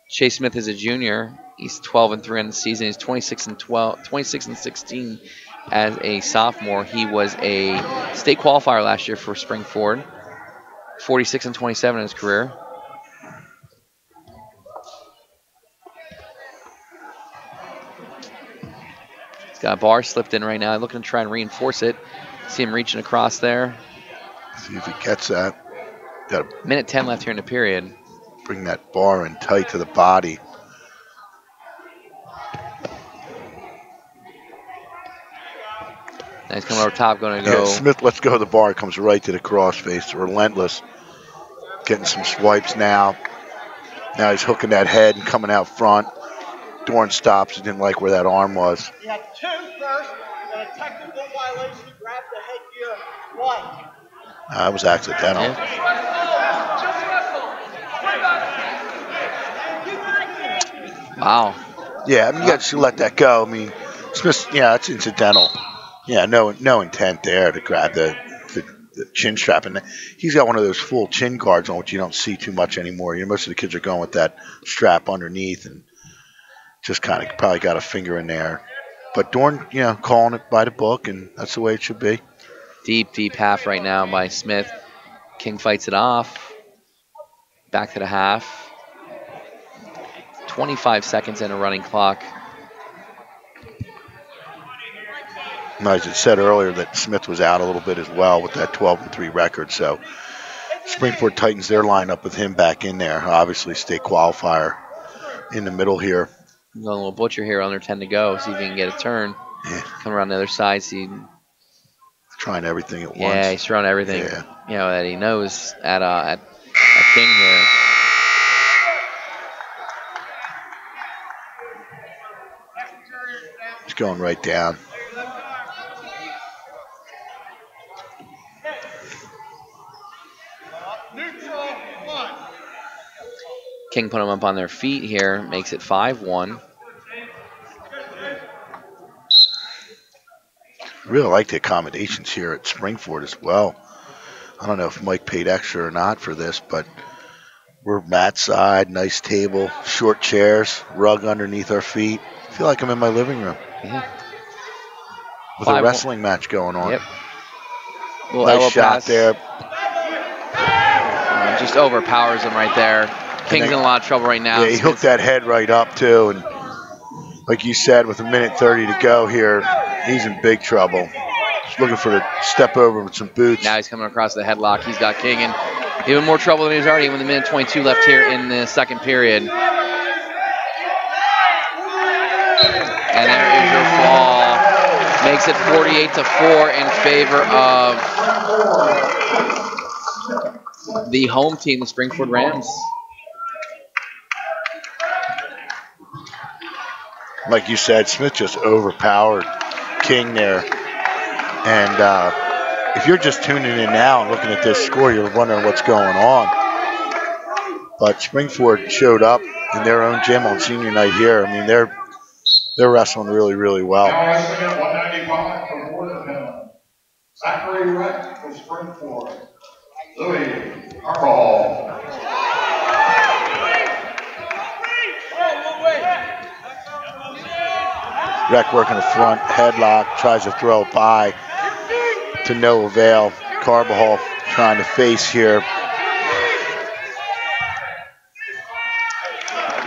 Chase Smith is a junior. He's 12-3 on the season. He's 26-16 as a sophomore. He was a state qualifier last year for Springford. 46-27 in his career. He's got a bar slipped in right now. Looking to try and reinforce it. See him reaching across there. See if he gets that. Got a minute 10 left here in the period. Bring that bar in tight to the body. Now he's coming over top, going to go. Yeah, Smith lets go of the bar, comes right to the crossface. Relentless. Getting some swipes now. Now he's hooking that head and coming out front. Dorn stops. He didn't like where that arm was. He had 2 first, and a technical violation. He grabbed the headgear. 1. That was accidental. Yeah. Wow. Yeah, I mean, you got to let that go. I mean, Smith, yeah, it's incidental. Yeah, no intent there to grab the chin strap. And he's got one of those full chin guards on, which you don't see too much anymore. Most of the kids are going with that strap underneath and just kind of probably got a finger in there. But Dorn, calling it by the book, and that's the way it should be. Deep half right now by Smith. King fights it off. Back to the half. 25 seconds in a running clock. As I said earlier, that Smith was out a little bit as well with that 12-3 record. So Springford tightens their lineup with him back in there. Obviously, state qualifier in the middle here. There's a little butcher here, under 10 to go. See if he can get a turn. Yeah. Come around the other side. See. Trying everything at once. Yeah, he's throwing everything. Yeah. That he knows at King here. He's going right down. King put them up on their feet here. Makes it 5-1. Really like the accommodations here at Springford as well. I don't know if Mike paid extra or not for this, but we're mat side, nice table, short chairs, rug underneath our feet. I feel like I'm in my living room. Yeah. With a wrestling match going on. Yep. Nice shot there. Just overpowers him right there. King's in a lot of trouble right now. Yeah, he hooked that head right up too, and like you said, with 1:30 to go here, he's in big trouble. Just looking for the step over with some boots. Now he's coming across the headlock. He's got King in even more trouble than he was already with 1:22 left here in the second period. And there is your fall. Makes it 48-4 in favor of the home team, the Springford Rams. Like you said, Smith just overpowered King there. And if you're just tuning in now and looking at this score, you're wondering what's going on. But Springford showed up in their own gym on senior night here. I mean, they're wrestling really, really well. Now wrestling at 195 from Boyertown. Zachary Wright from Springford. Louis Carvajal. Rec working the front, headlock, tries to throw it by to no avail. Carbajal trying to face here.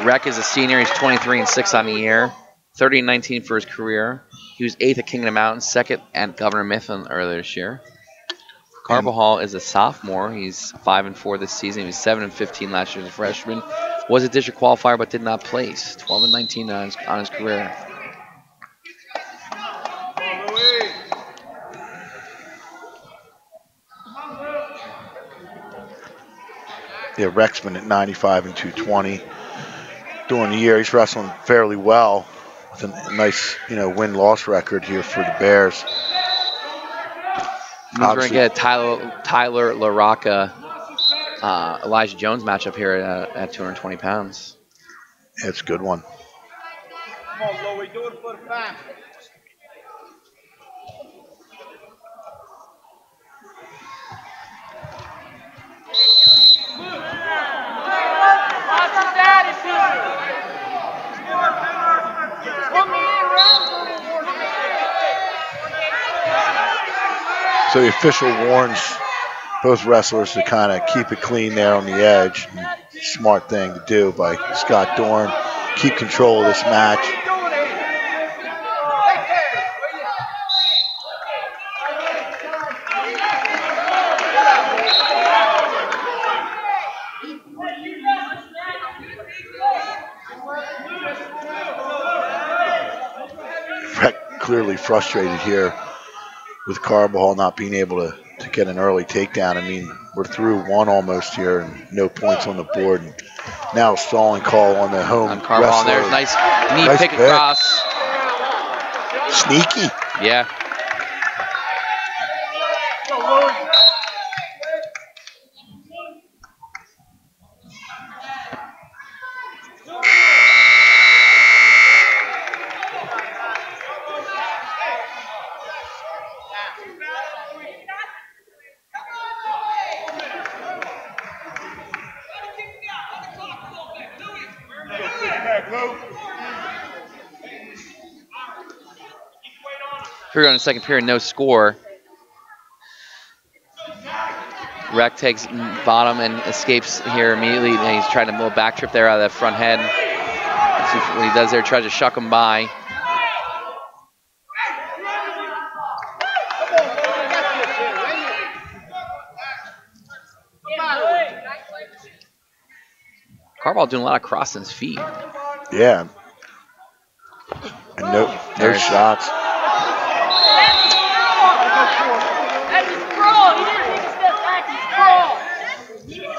Rec is a senior. He's 23-6 on the year. 30-19 for his career. He was 8th at King of the Mountains, 2nd at Governor Mifflin earlier this year. Carbajal is a sophomore. He's 5-4 this season. He was 7-15 last year as a freshman. Was a district qualifier but did not place. 12-19 on his career. Yeah, Rexman at 95 and 220. During the year, he's wrestling fairly well with a nice, win-loss record here for the Bears. Means we're going to get a Tyler LaRocca, Elijah Jones matchup here at 220 pounds. Yeah, it's a good one. Come on, Louie, do it for the family. So the official warns both wrestlers to kind of keep it clean there on the edge. Smart thing to do by Scott Dorn. Keep control of this match. Clearly frustrated here with Carbajal not being able to get an early takedown. I mean, we're through one almost here and no points on the board. And now a stalling call on the home Carbajal. There's nice knee pick across. Sneaky. Yeah. Here we go in the second period, no score. Rec takes bottom and escapes here immediately. And he's trying to move a back trip there out of that front head. Let's see what he does there. Tries to shuck him by. Carball doing a lot of crossing his feet. Yeah. And no shots.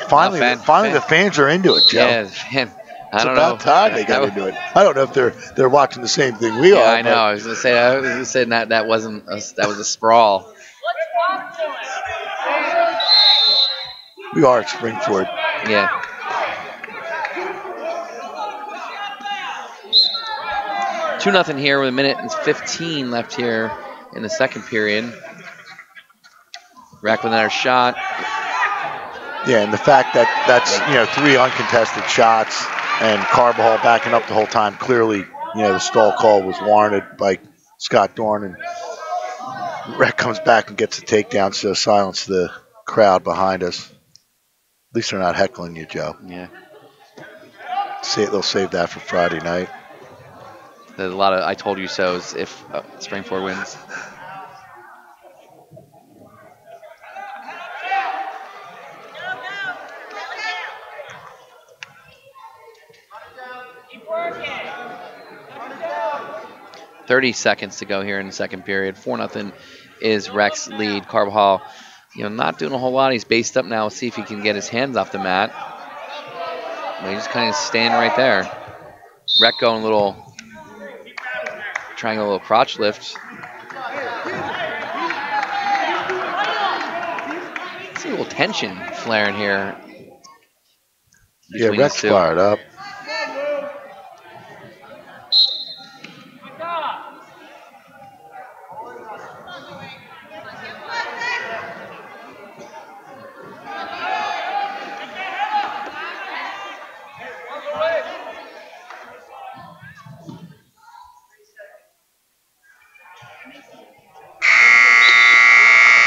Finally, the fans are into it, Joe. Yeah, fan. It's about time they got into it. I don't know if they're watching the same thing we are. I know. I was gonna say that wasn't that was a sprawl. We are at Springford. Yeah. Two 2-0 here with 1:15 left here in the second period. Rack with another shot. Yeah, and the fact that that's 3 uncontested shots and Carbajal backing up the whole time, clearly the stall call was warranted by Scott Dorn, and Rec comes back and gets the takedown, so silence the crowd behind us. At least they're not heckling you, Joe. Yeah. They'll save that for Friday night. There's a lot of I told you so's if Springford wins. Keep working. 30 seconds to go here in the second period. 4-0 is Rec's lead. Carbajal, not doing a whole lot. He's based up now. Let's see if he can get his hands off the mat. But he's just kind of standing right there. Rec going a little, trying a little crotch lift. See a little tension flaring here. Yeah, Rec's fired up.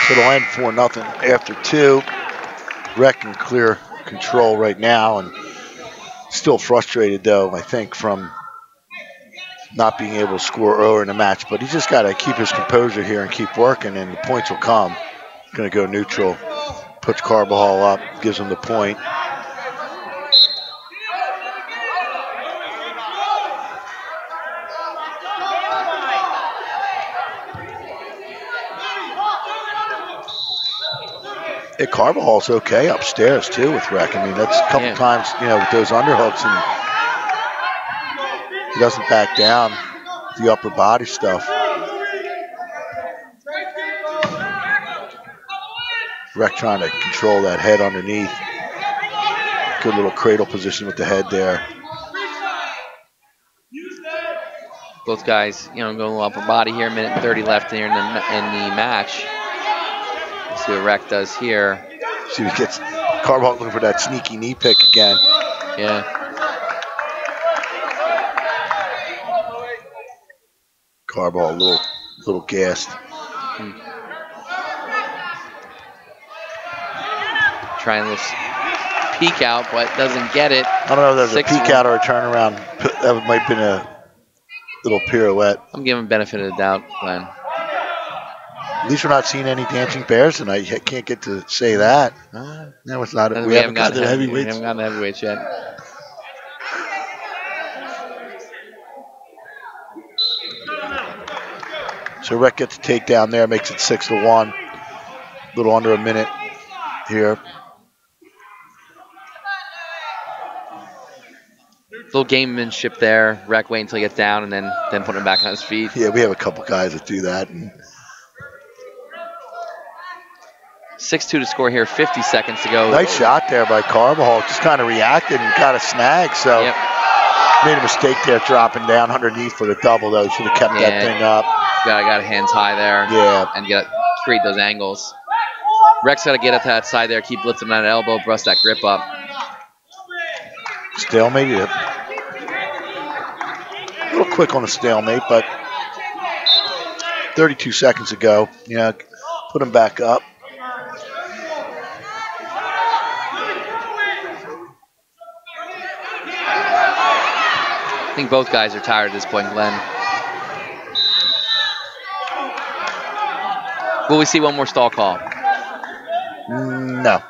So it'll end 4-0 after 2. Rec in clear control right now, and still frustrated though, I think, from not being able to score earlier in the match. But he's just got to keep his composure here and keep working, and the points will come. Going to go neutral, puts Carbajal up, gives him the point. Hey, Carvajal's okay upstairs too with Rec. I mean, that's a couple times, with those underhooks, and he doesn't back down the upper body stuff. Rec trying to control that head underneath. Good little cradle position with the head there. Both guys, going a little upper body here. 1:30 left here in the match. See what Rec does here. See what he gets. Carbajal looking for that sneaky knee pick again. Yeah. Carbajal a little gassed. Trying this peek out, but doesn't get it. I don't know if there's a peek out or a turnaround. That might have been a little pirouette. I'm giving benefit of the doubt, Glenn. At least we're not seeing any dancing bears tonight. You can't get to say that. No, it's not. We haven't got the heavyweights. We haven't gotten the heavyweights yet. So Rec gets a takedown there, makes it 6-1. A little under a minute here. Little gamemanship there. Rec waiting until he gets down and then putting him back on his feet. Yeah, we have a couple guys that do that. 6-2 to score here, 50 seconds to go. Nice shot there by Carbajal. Just kind of reacted and got a snag. So made a mistake there dropping down underneath for the double, though. Should have kept that thing up. Got hands high there. Yeah. And create those angles. Rec's got to get up to that side there, keep lifting that elbow, brush that grip up. Stalemate. A little quick on the stalemate, but 32 seconds ago. Yeah, put him back up. I think both guys are tired at this point, Glenn. Will we see one more stall call? No.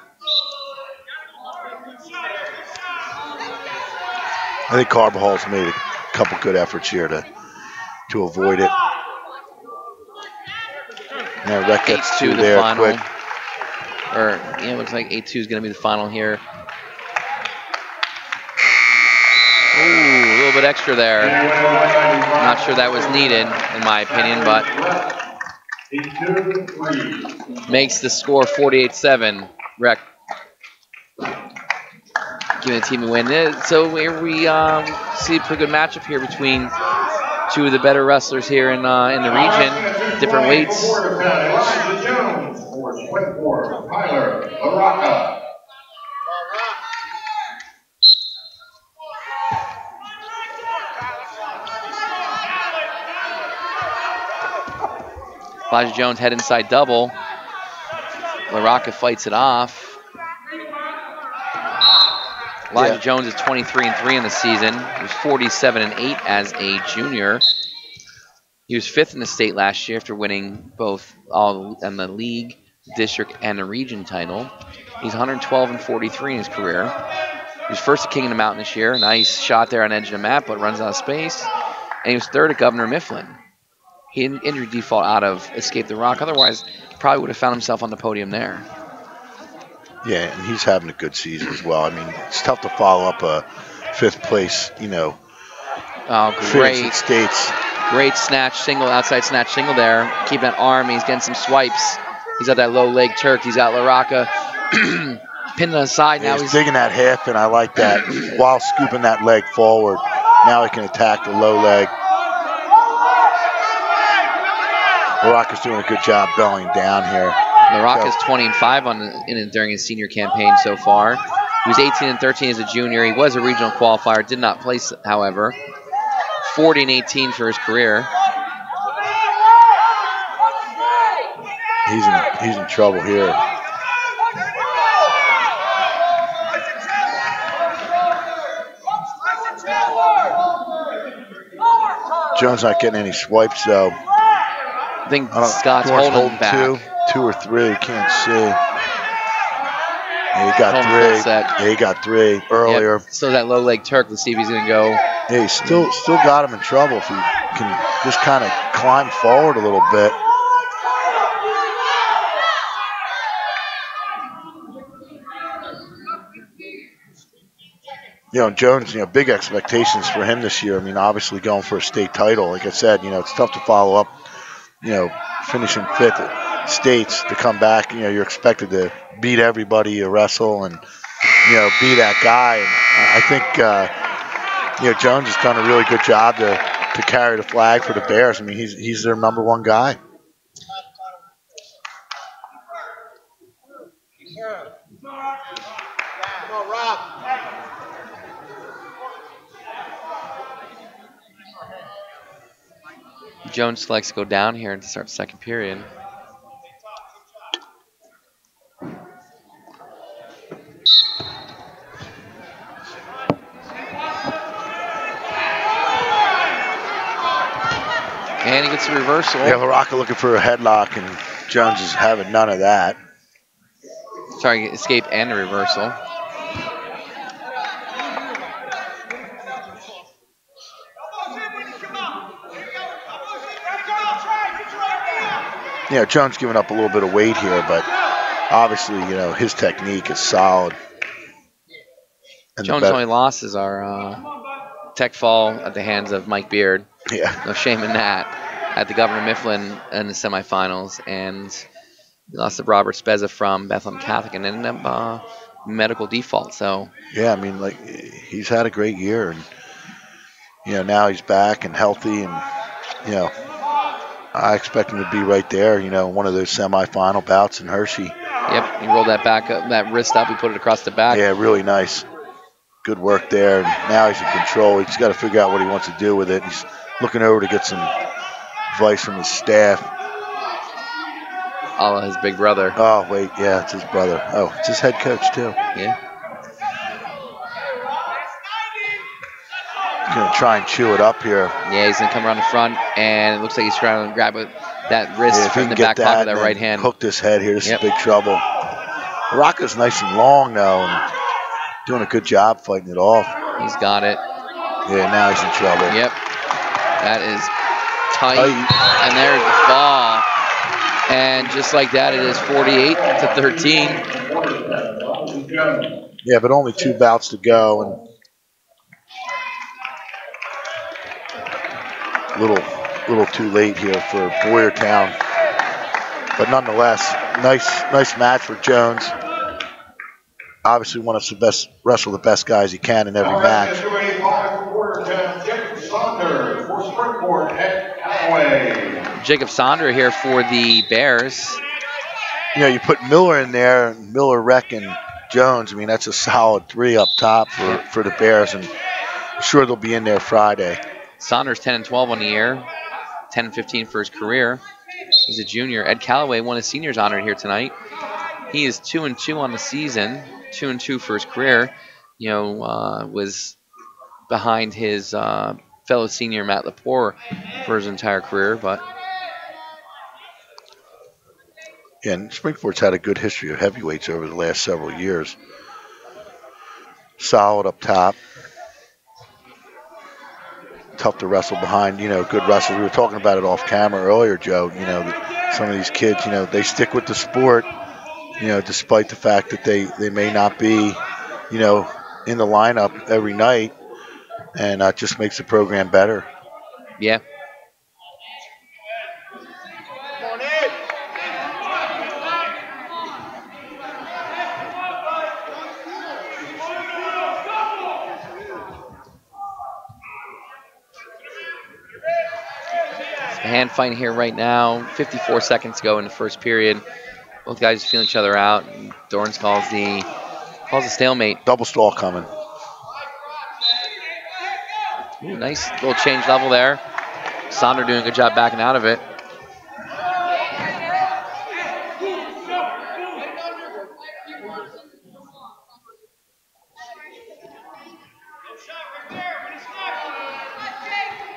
I think Carvajal's made a couple good efforts here to avoid it. Yeah, Rec gets 2 the there final. quick. Or, yeah, it looks like 8-2 is going to be the final here. Ooh, a little bit extra there. Not sure that was needed, in my opinion, but makes the score 48-7. Rec giving the team a win. So here we see a pretty good matchup here between two of the better wrestlers here in the region, different weights. Elijah Jones head inside double. LaRocca fights it off. Elijah Jones is 23-3 in the season. He was 47-8 as a junior. He was 5th in the state last year after winning both all in the league, district, and the region title. He's 112-43 in his career. He was first at King of the Mountain this year. Nice shot there on the edge of the map, but runs out of space. And he was 3rd at Governor Mifflin. He injury default out of Escape the Rock. Otherwise, probably would have found himself on the podium there. Yeah, and he's having a good season as well. I mean, it's tough to follow up a 5th place, Great states. Great snatch single, outside snatch single there. Keeping that arm. He's getting some swipes. He's got that low leg Turk. He's got LaRocca pinned to the side. Now he's digging that hip, and I like that, while scooping that leg forward. Now he can attack the low leg. LaRocca's doing a good job bellying down here. LaRocca's 20-5 during his senior campaign so far. He was 18-13 as a junior. He was a regional qualifier, did not place, however. 40-18 for his career. He's in trouble here. Jones not getting any swipes though. I think Scott's holding back. Two or three, can't see. Yeah, he got 3. Yeah, he got 3 earlier. Yep. So that low leg Turk. Let's see if he's going to go. Yeah, he's still got him in trouble if he can just kind of climb forward a little bit. Jones, big expectations for him this year. I mean, obviously going for a state title. Like I said, it's tough to follow up, finishing 5th at states to come back. You're expected to beat everybody you wrestle and, be that guy. And I think, Jones has done a really good job to carry the flag for the Bears. I mean, he's their #1 guy. Jones selects to go down here to start the second period. And he gets a reversal. Yeah, LaRocca looking for a headlock, and Jones is having none of that. Sorry, escape and a reversal. Yeah, Jones giving up a little bit of weight here, but obviously, his technique is solid. And Jones' only losses are tech fall at the hands of Mike Beard. Yeah. No shame in that. At the Governor Mifflin in the semifinals. And he lost to Robert Spezza from Bethlehem Catholic and ended up medical default. So yeah, I mean, he's had a great year. And, now he's back and healthy. And, I expect him to be right there, one of those semifinal bouts in Hershey. Yep, he rolled that back up, that wrist up, he put it across the back. Yeah, really nice. Good work there. And now he's in control. He's got to figure out what he wants to do with it. He's looking over to get some advice from his staff. Oh, his big brother. Oh, wait, yeah, it's his brother. Oh, it's his head coach, too. Yeah. He's going to try and chew it up here. Yeah, he's going to come around the front, and it looks like he's trying to grab that wrist Yeah, if he from can the back get pocket of that that right hand. hook this head here, this Yep. is big trouble. Rocco's nice and long, though, and doing a good job fighting it off. He's got it. Yeah, now he's in trouble. Yep. That is tight. And there's the fall. And just like that, it is 48-13. Yeah, but only 2 bouts to go, and a little too late here for Boyertown. But nonetheless, nice match for Jones. Obviously wants to wrestle the best guys he can in every match. Jacob Sonder here for the Bears. You know, you put Miller in there, Miller, Reck, and Jones. I mean, that's a solid 3 up top for the Bears, and I'm sure they'll be in there Friday. Saunders 10-12 on the year, 10-15 for his career. He's a junior. Ed Calloway won his seniors honor here tonight. He is 2-2 on the season, 2-2 for his career. You know, was behind his fellow senior Matt Lepore for his entire career, but. Yeah, and Springford's had a good history of heavyweights over the last several years. Solid up top. Tough to wrestle behind, you know, good wrestlers. We were talking about it off camera earlier, Joe. You know, some of these kids, you know, they stick with the sport, you know, despite the fact that they may not be, you know, in the lineup every night, and it just makes the program better. Yeah. Hand fight here right now. 54 seconds to go in the first period. Both guys feeling each other out. And Dorrance calls a stalemate. Double stall coming. Ooh, nice little change level there. Sonder doing a good job backing out of it.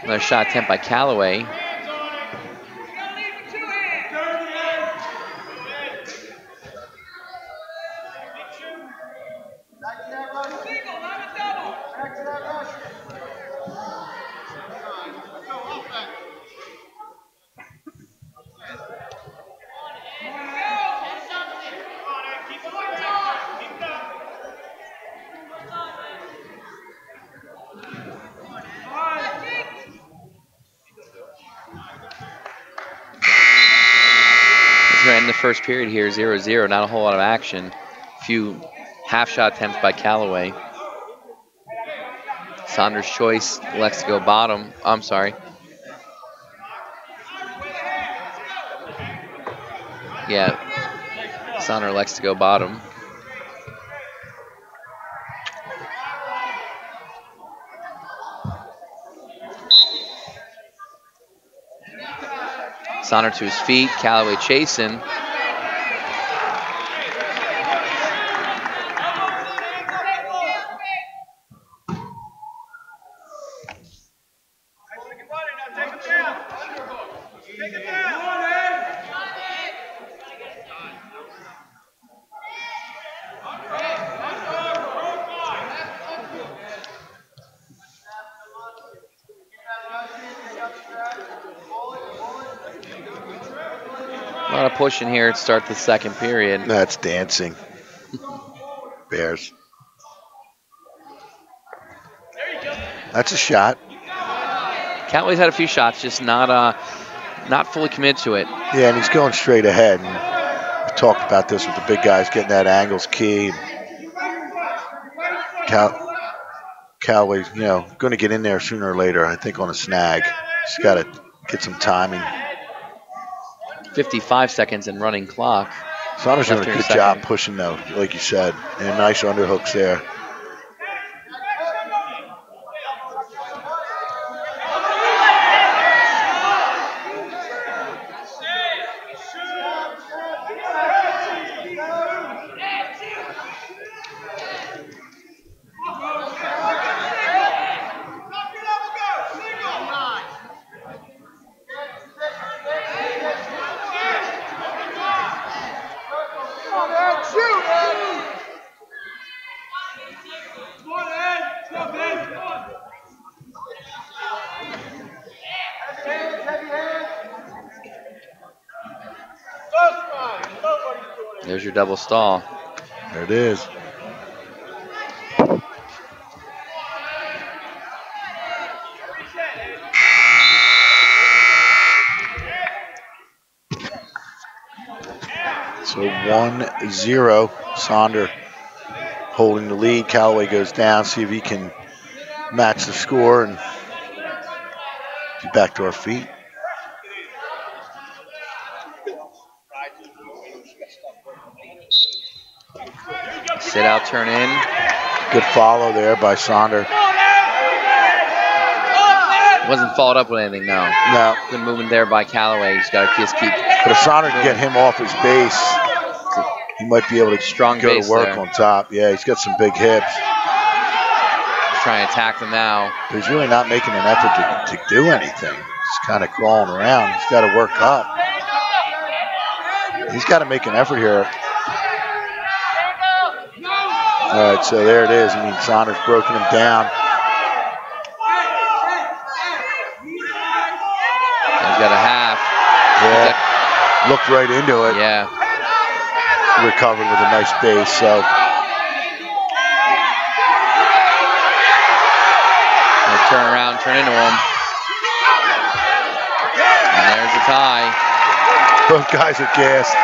Another shot attempt by Calloway. We're in the first period here, 0-0. Not a whole lot of action. A few half-shot attempts by Calloway. Saunders' choice elects to go bottom. I'm sorry. Yeah, Sonder elects to go bottom. Sonder to his feet. Calloway chasing. A lot of pushing here to start the second period. That's dancing. Bears. That's a shot. Calloway's had a few shots, just not fully committed to it. Yeah, and he's going straight ahead. And we talked about this with the big guys, getting that angle's key. Callaway's, you know, going to get in there sooner or later, I think, on a snag. He's got to get some timing. 55 seconds and running clock. Saunders doing a good job pushing, though, like you said. And nice underhooks there. There's your double stall. There it is. So 1-0. Sonder holding the lead. Callaway goes down. See if he can match the score and be back to our feet. Sit out, turn in. Good follow there by Sonder. Wasn't followed up with anything, no. No. Good movement there by Callaway. He's got to just keep. But if Sonder can get him off his base, he might be able to Strong go base to work there. on top. Yeah, he's got some big hips. He's trying to attack them now. But he's really not making an effort to do anything. He's kind of crawling around. He's got to work up. He's got to make an effort here. All right, so there it is. I mean, Sonder's broken him down. He's got a half. Yeah, looked right into it. Yeah. Recovered with a nice base, so. He'll turn around, turn into him. And there's the tie. Both guys are gassed.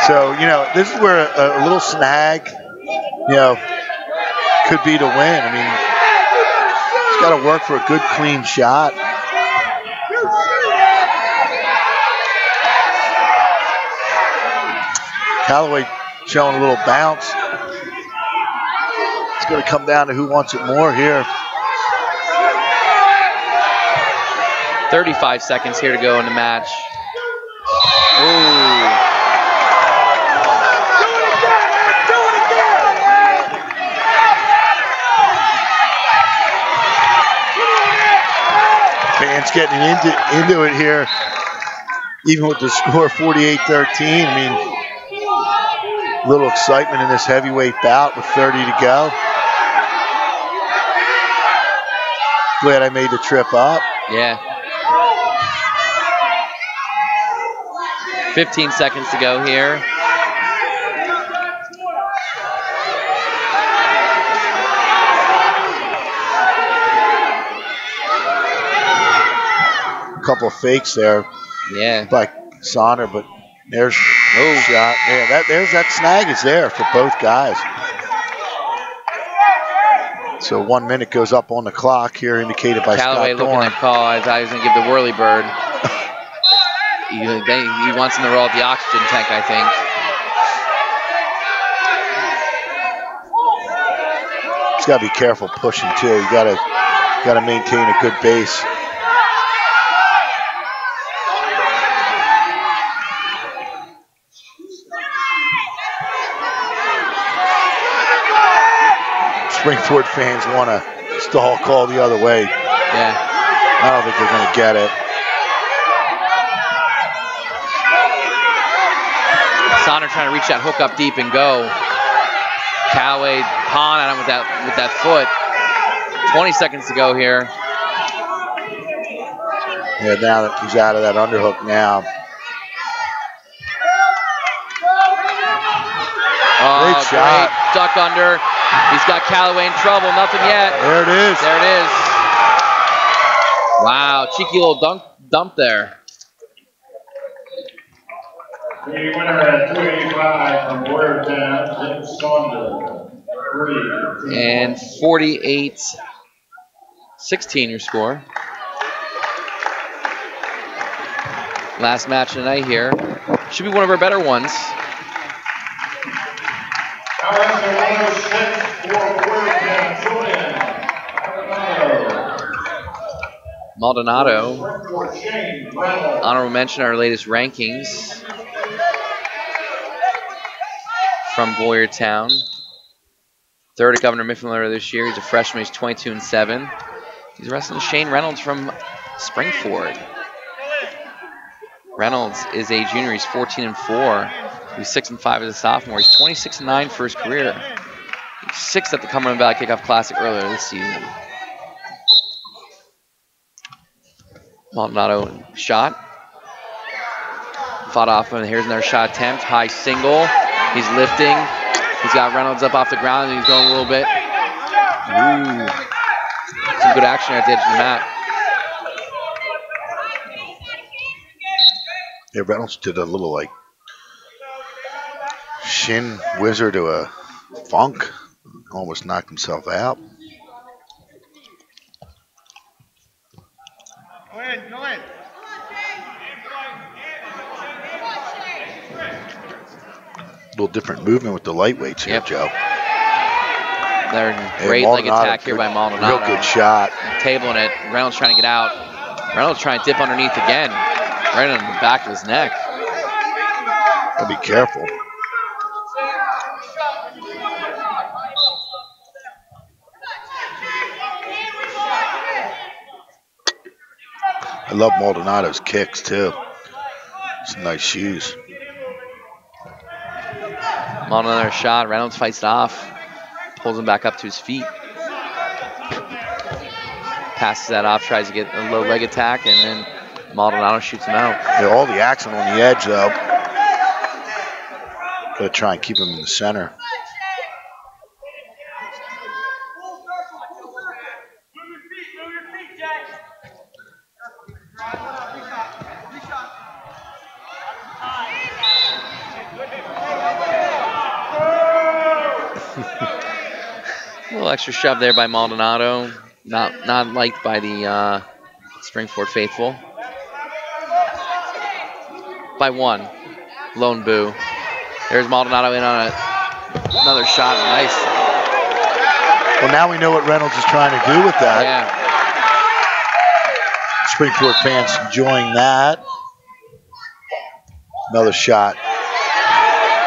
So, you know, this is where a little snag, you know, could be to win. I mean, he's got to work for a good, clean shot. Callaway showing a little bounce. It's going to come down to who wants it more here. 35 seconds here to go in the match. Ooh. Fans getting into it here, even with the score 48-13. I mean, a little excitement in this heavyweight bout with 30 to go. Glad I made the trip up. Yeah. 15 seconds to go here. A couple of fakes there. Yeah. By Sonder, but there's no shot. Yeah, there's that snag is there for both guys. So 1 minute goes up on the clock here, indicated by Callaway Scott looking Dorn. at call. I thought he was going to give the whirly bird. He wants him to roll out the oxygen tank, I think. He's got to be careful pushing too. You got to maintain a good base. Springford fans want a stall call the other way. Yeah. I don't think they're going to get it. Sonder trying to reach that hook up deep and go. Callaway pawn at him with that foot. 20 seconds to go here. Yeah, now that he's out of that underhook now. Oh, great shot. Great duck under. He's got Callaway in trouble. Nothing yet. There it is. There it is. Wow, cheeky little dump there. The winner at 285 from Boyertown, Jim Sonder. And 48-16 your score. Last match of the night here. Should be one of our better ones. All right, so 106 for Boyertown, Julian Maldonado. Honorable mention, our latest rankings from Boyertown. Third at Governor Mifflin this year. He's a freshman. He's 22-7. He's wrestling Shane Reynolds from Springford. Reynolds is a junior. He's 14-4. He's 6-5 as a sophomore. He's 26-9 for his career. He's 6th at the Cumberland Valley Kickoff Classic earlier this season. Maldonado shot. Fought off, and here's another shot attempt. High single. He's lifting. He's got Reynolds up off the ground, and he's going a little bit. Ooh. Some good action at the edge of the mat. Yeah, Reynolds did a little like shin wizard to a funk. Almost knocked himself out. Go in, go in. A little different movement with the lightweights here, Joe. They're great leg attack here by Maldonado. Real good shot. Tabling it. Reynolds trying to get out. Reynolds trying to dip underneath again. Right on the back of his neck. Gotta be careful. I love Maldonado's kicks too. Some nice shoes. Maldonado shot. Reynolds fights it off. Pulls him back up to his feet. Passes that off. Tries to get a low leg attack, and then Maldonado shoots him out. Yeah, all the action on the edge though. Gotta try and keep him in the center. A little extra shove there by Maldonado. Not liked by the Springford faithful. By one. Lone boo. There's Maldonado in on another shot. Nice. Well, now we know what Reynolds is trying to do with that. Yeah. Springford fans enjoying that. Another shot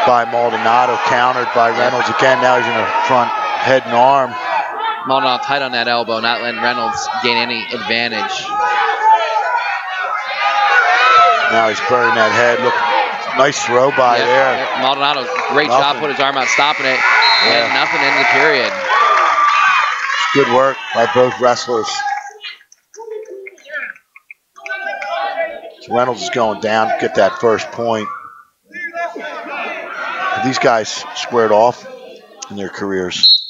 by Maldonado, countered by Reynolds again. Now he's in the front head and arm. Maldonado tight on that elbow, not letting Reynolds gain any advantage. Now he's burning that head. Look, nice throw by there. Maldonado, great job, put his arm out, stopping it. And nothing in the period. Good work by both wrestlers. So Reynolds is going down to get that first point. Have these guys squared off in their careers?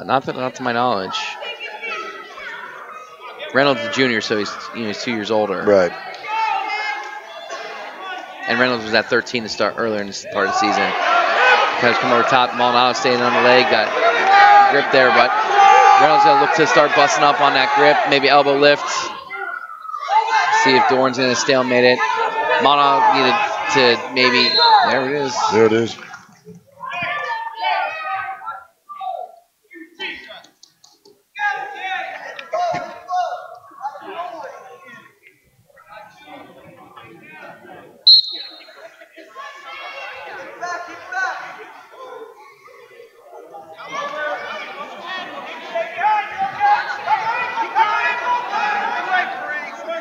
Not to my knowledge. Reynolds is a junior, so he's 2 years older. Right. And Reynolds was at 13 to start earlier in this part of the season. Kind of come over top. Maldonado staying on the leg, got grip there, but Reynolds gonna look to start busting up on that grip. Maybe elbow lift. See if Dorn's gonna stalemate it. Maldonado needed to maybe. There it is. There it is.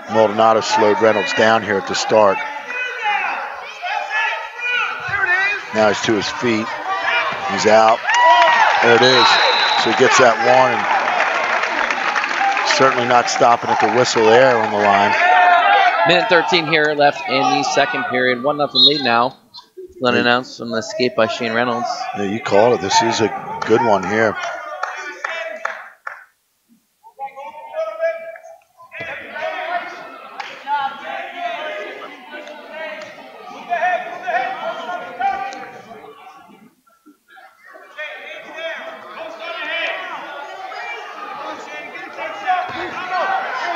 Maldonado slowed Reynolds down here at the start. Now he's to his feet. He's out. There it is. So he gets that one. And certainly not stopping at the whistle there on the line. Minute 13 here left in the second period. 1-0 lead now. Glenn announced from the escape by Shane Reynolds. Yeah, you called it. This is a good one here.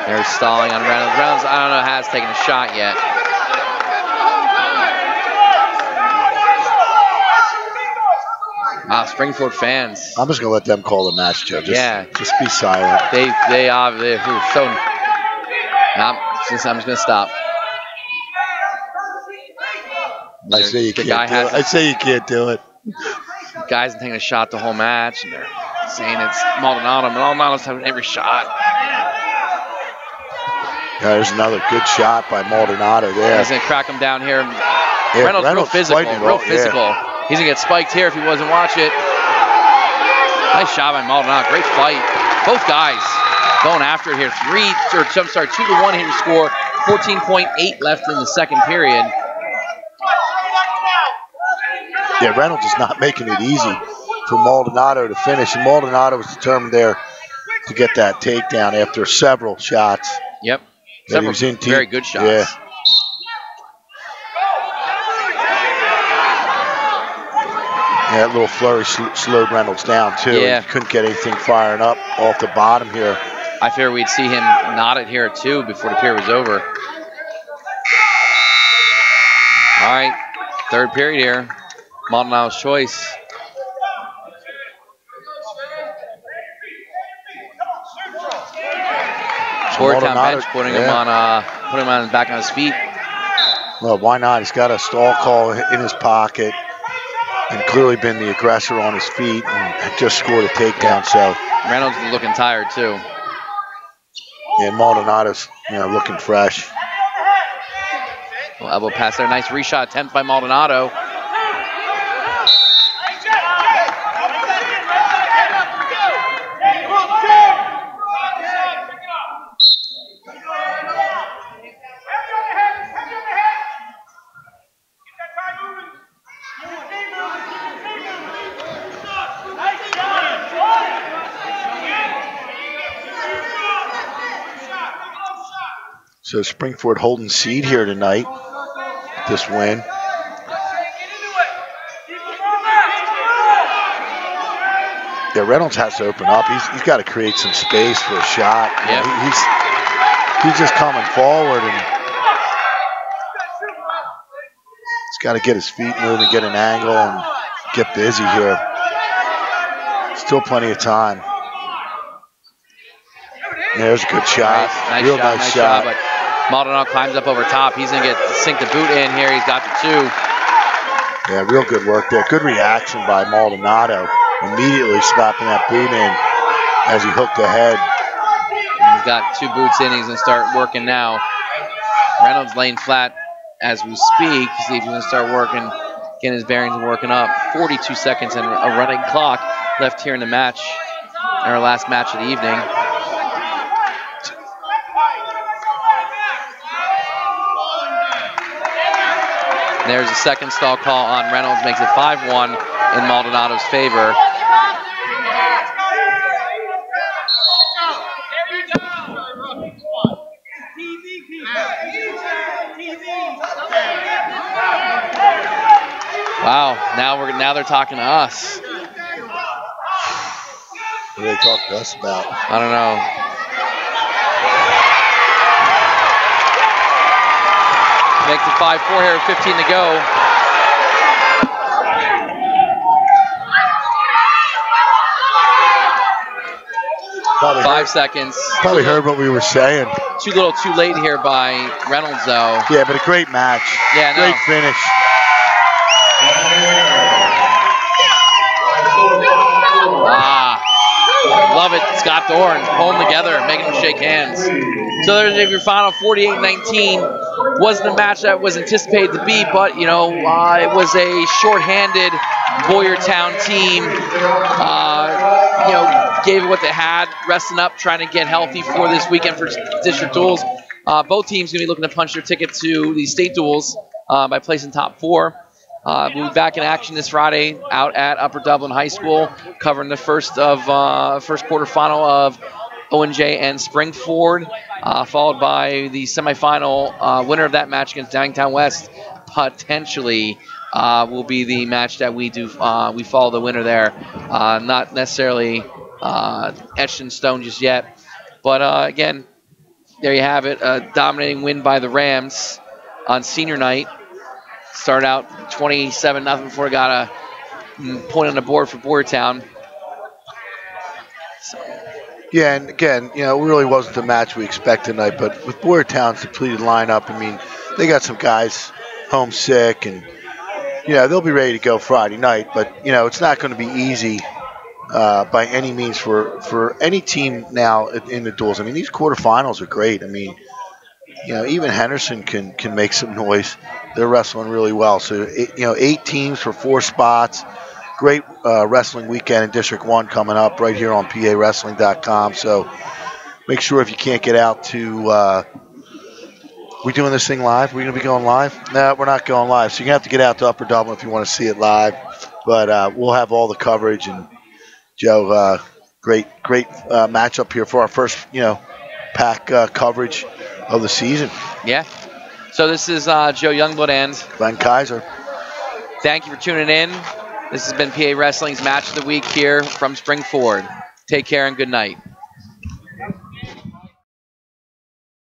They're stalling on Reynolds. Reynolds, I don't know, has taken a shot yet. Wow, Springfield fans. I'm just gonna let them call the match, Joe. Just be silent. They obviously so. I'm just gonna stop. I say you can't do it. The guys are taking a shot the whole match, and they're saying it's Maldonado. Maldonado's having every shot. Yeah, there's another good shot by Maldonado there. He's gonna crack him down here. Yeah, Reynolds real physical. Yeah. He's gonna get spiked here if he wasn't watching it. Nice shot by Maldonado. Great fight. Both guys going after it here. 2-1 here to score. 14.8 left in the second period. Yeah, Reynolds is not making it easy for Maldonado to finish. And Maldonado was determined there to get that takedown after several shots. Yep. That he was in very good shots. Yeah. Yeah, that little flurry slowed Reynolds down, too. Yeah. He couldn't get anything firing up off the bottom here. I fear we'd see him knot it here, too, before the period was over. All right, third period here. Maldonado's choice. Boyertown bench putting him on back on his feet. Well, why not? He's got a stall call in his pocket and clearly been the aggressor on his feet and just scored a takedown. So Reynolds is looking tired too. Yeah, Maldonado's looking fresh. Well, elbow pass there. Nice reshot attempt by Maldonado. So Springford holding seed here tonight. This win. Yeah, Reynolds has to open up. He's got to create some space for a shot. Yep. He's just coming forward and he's got to get his feet moving, get an angle, and get busy here. Still plenty of time. There's a good shot. Nice shot. But Maldonado climbs up over top. He's going to sink the boot in here. He's got the two. Yeah, real good work there. Good reaction by Maldonado. Immediately slapping that boot in as he hooked ahead. He's got two boots in. He's going to start working now. Reynolds laying flat as we speak. See if he's going to start working, getting his bearings and working up. 42 seconds and a running clock left here in the match, in our last match of the evening. There's a second stall call on Reynolds, makes it 5-1 in Maldonado's favor. Wow, now they're talking to us. What are they talking to us about? I don't know. Makes it 5-4 here, 15 to go. Probably 5 seconds. Probably heard what we were saying. Too little too late here by Reynolds, though. Yeah, but a great match. Yeah, great finish. Love it. Scott Dorn pulling together, making them shake hands. So there's your final 48-19. Wasn't a match that was anticipated to be, but, it was a shorthanded Boyertown team. Gave it what they had, resting up, trying to get healthy for this weekend for district duels. Both teams going to be looking to punch their ticket to the state duels by placing top 4. We'll be back in action this Friday out at Upper Dublin High School, covering the first quarterfinal of O&J and Springford, followed by the semifinal winner of that match against Downingtown West. Potentially will be the match that we follow the winner there. Not necessarily etched in stone just yet, but again, there you have it. A dominating win by the Rams on senior night. Started out 27-0 before it got a point on the board for Boyertown. Yeah, and again, it really wasn't the match we expected tonight, but with Boyertown's depleted lineup, they got some guys homesick, and, they'll be ready to go Friday night, but, it's not going to be easy by any means for any team now in the duels. These quarterfinals are great. Even Henderson can make some noise. They're wrestling really well. So, 8 teams for 4 spots. Great wrestling weekend in District 1 coming up right here on PAWrestling.com. So, make sure if you can't get out to We doing this thing live? We gonna be going live? No, we're not going live. So you're gonna have to get out to Upper Dublin if you want to see it live. But we'll have all the coverage. And Joe, great matchup here for our first, PAC coverage of the season. Yeah. So this is Joe Youngblood and Glenn Kaiser. Thank you for tuning in. This has been PA Wrestling's Match of the Week here from Spring Ford. Take care and good night.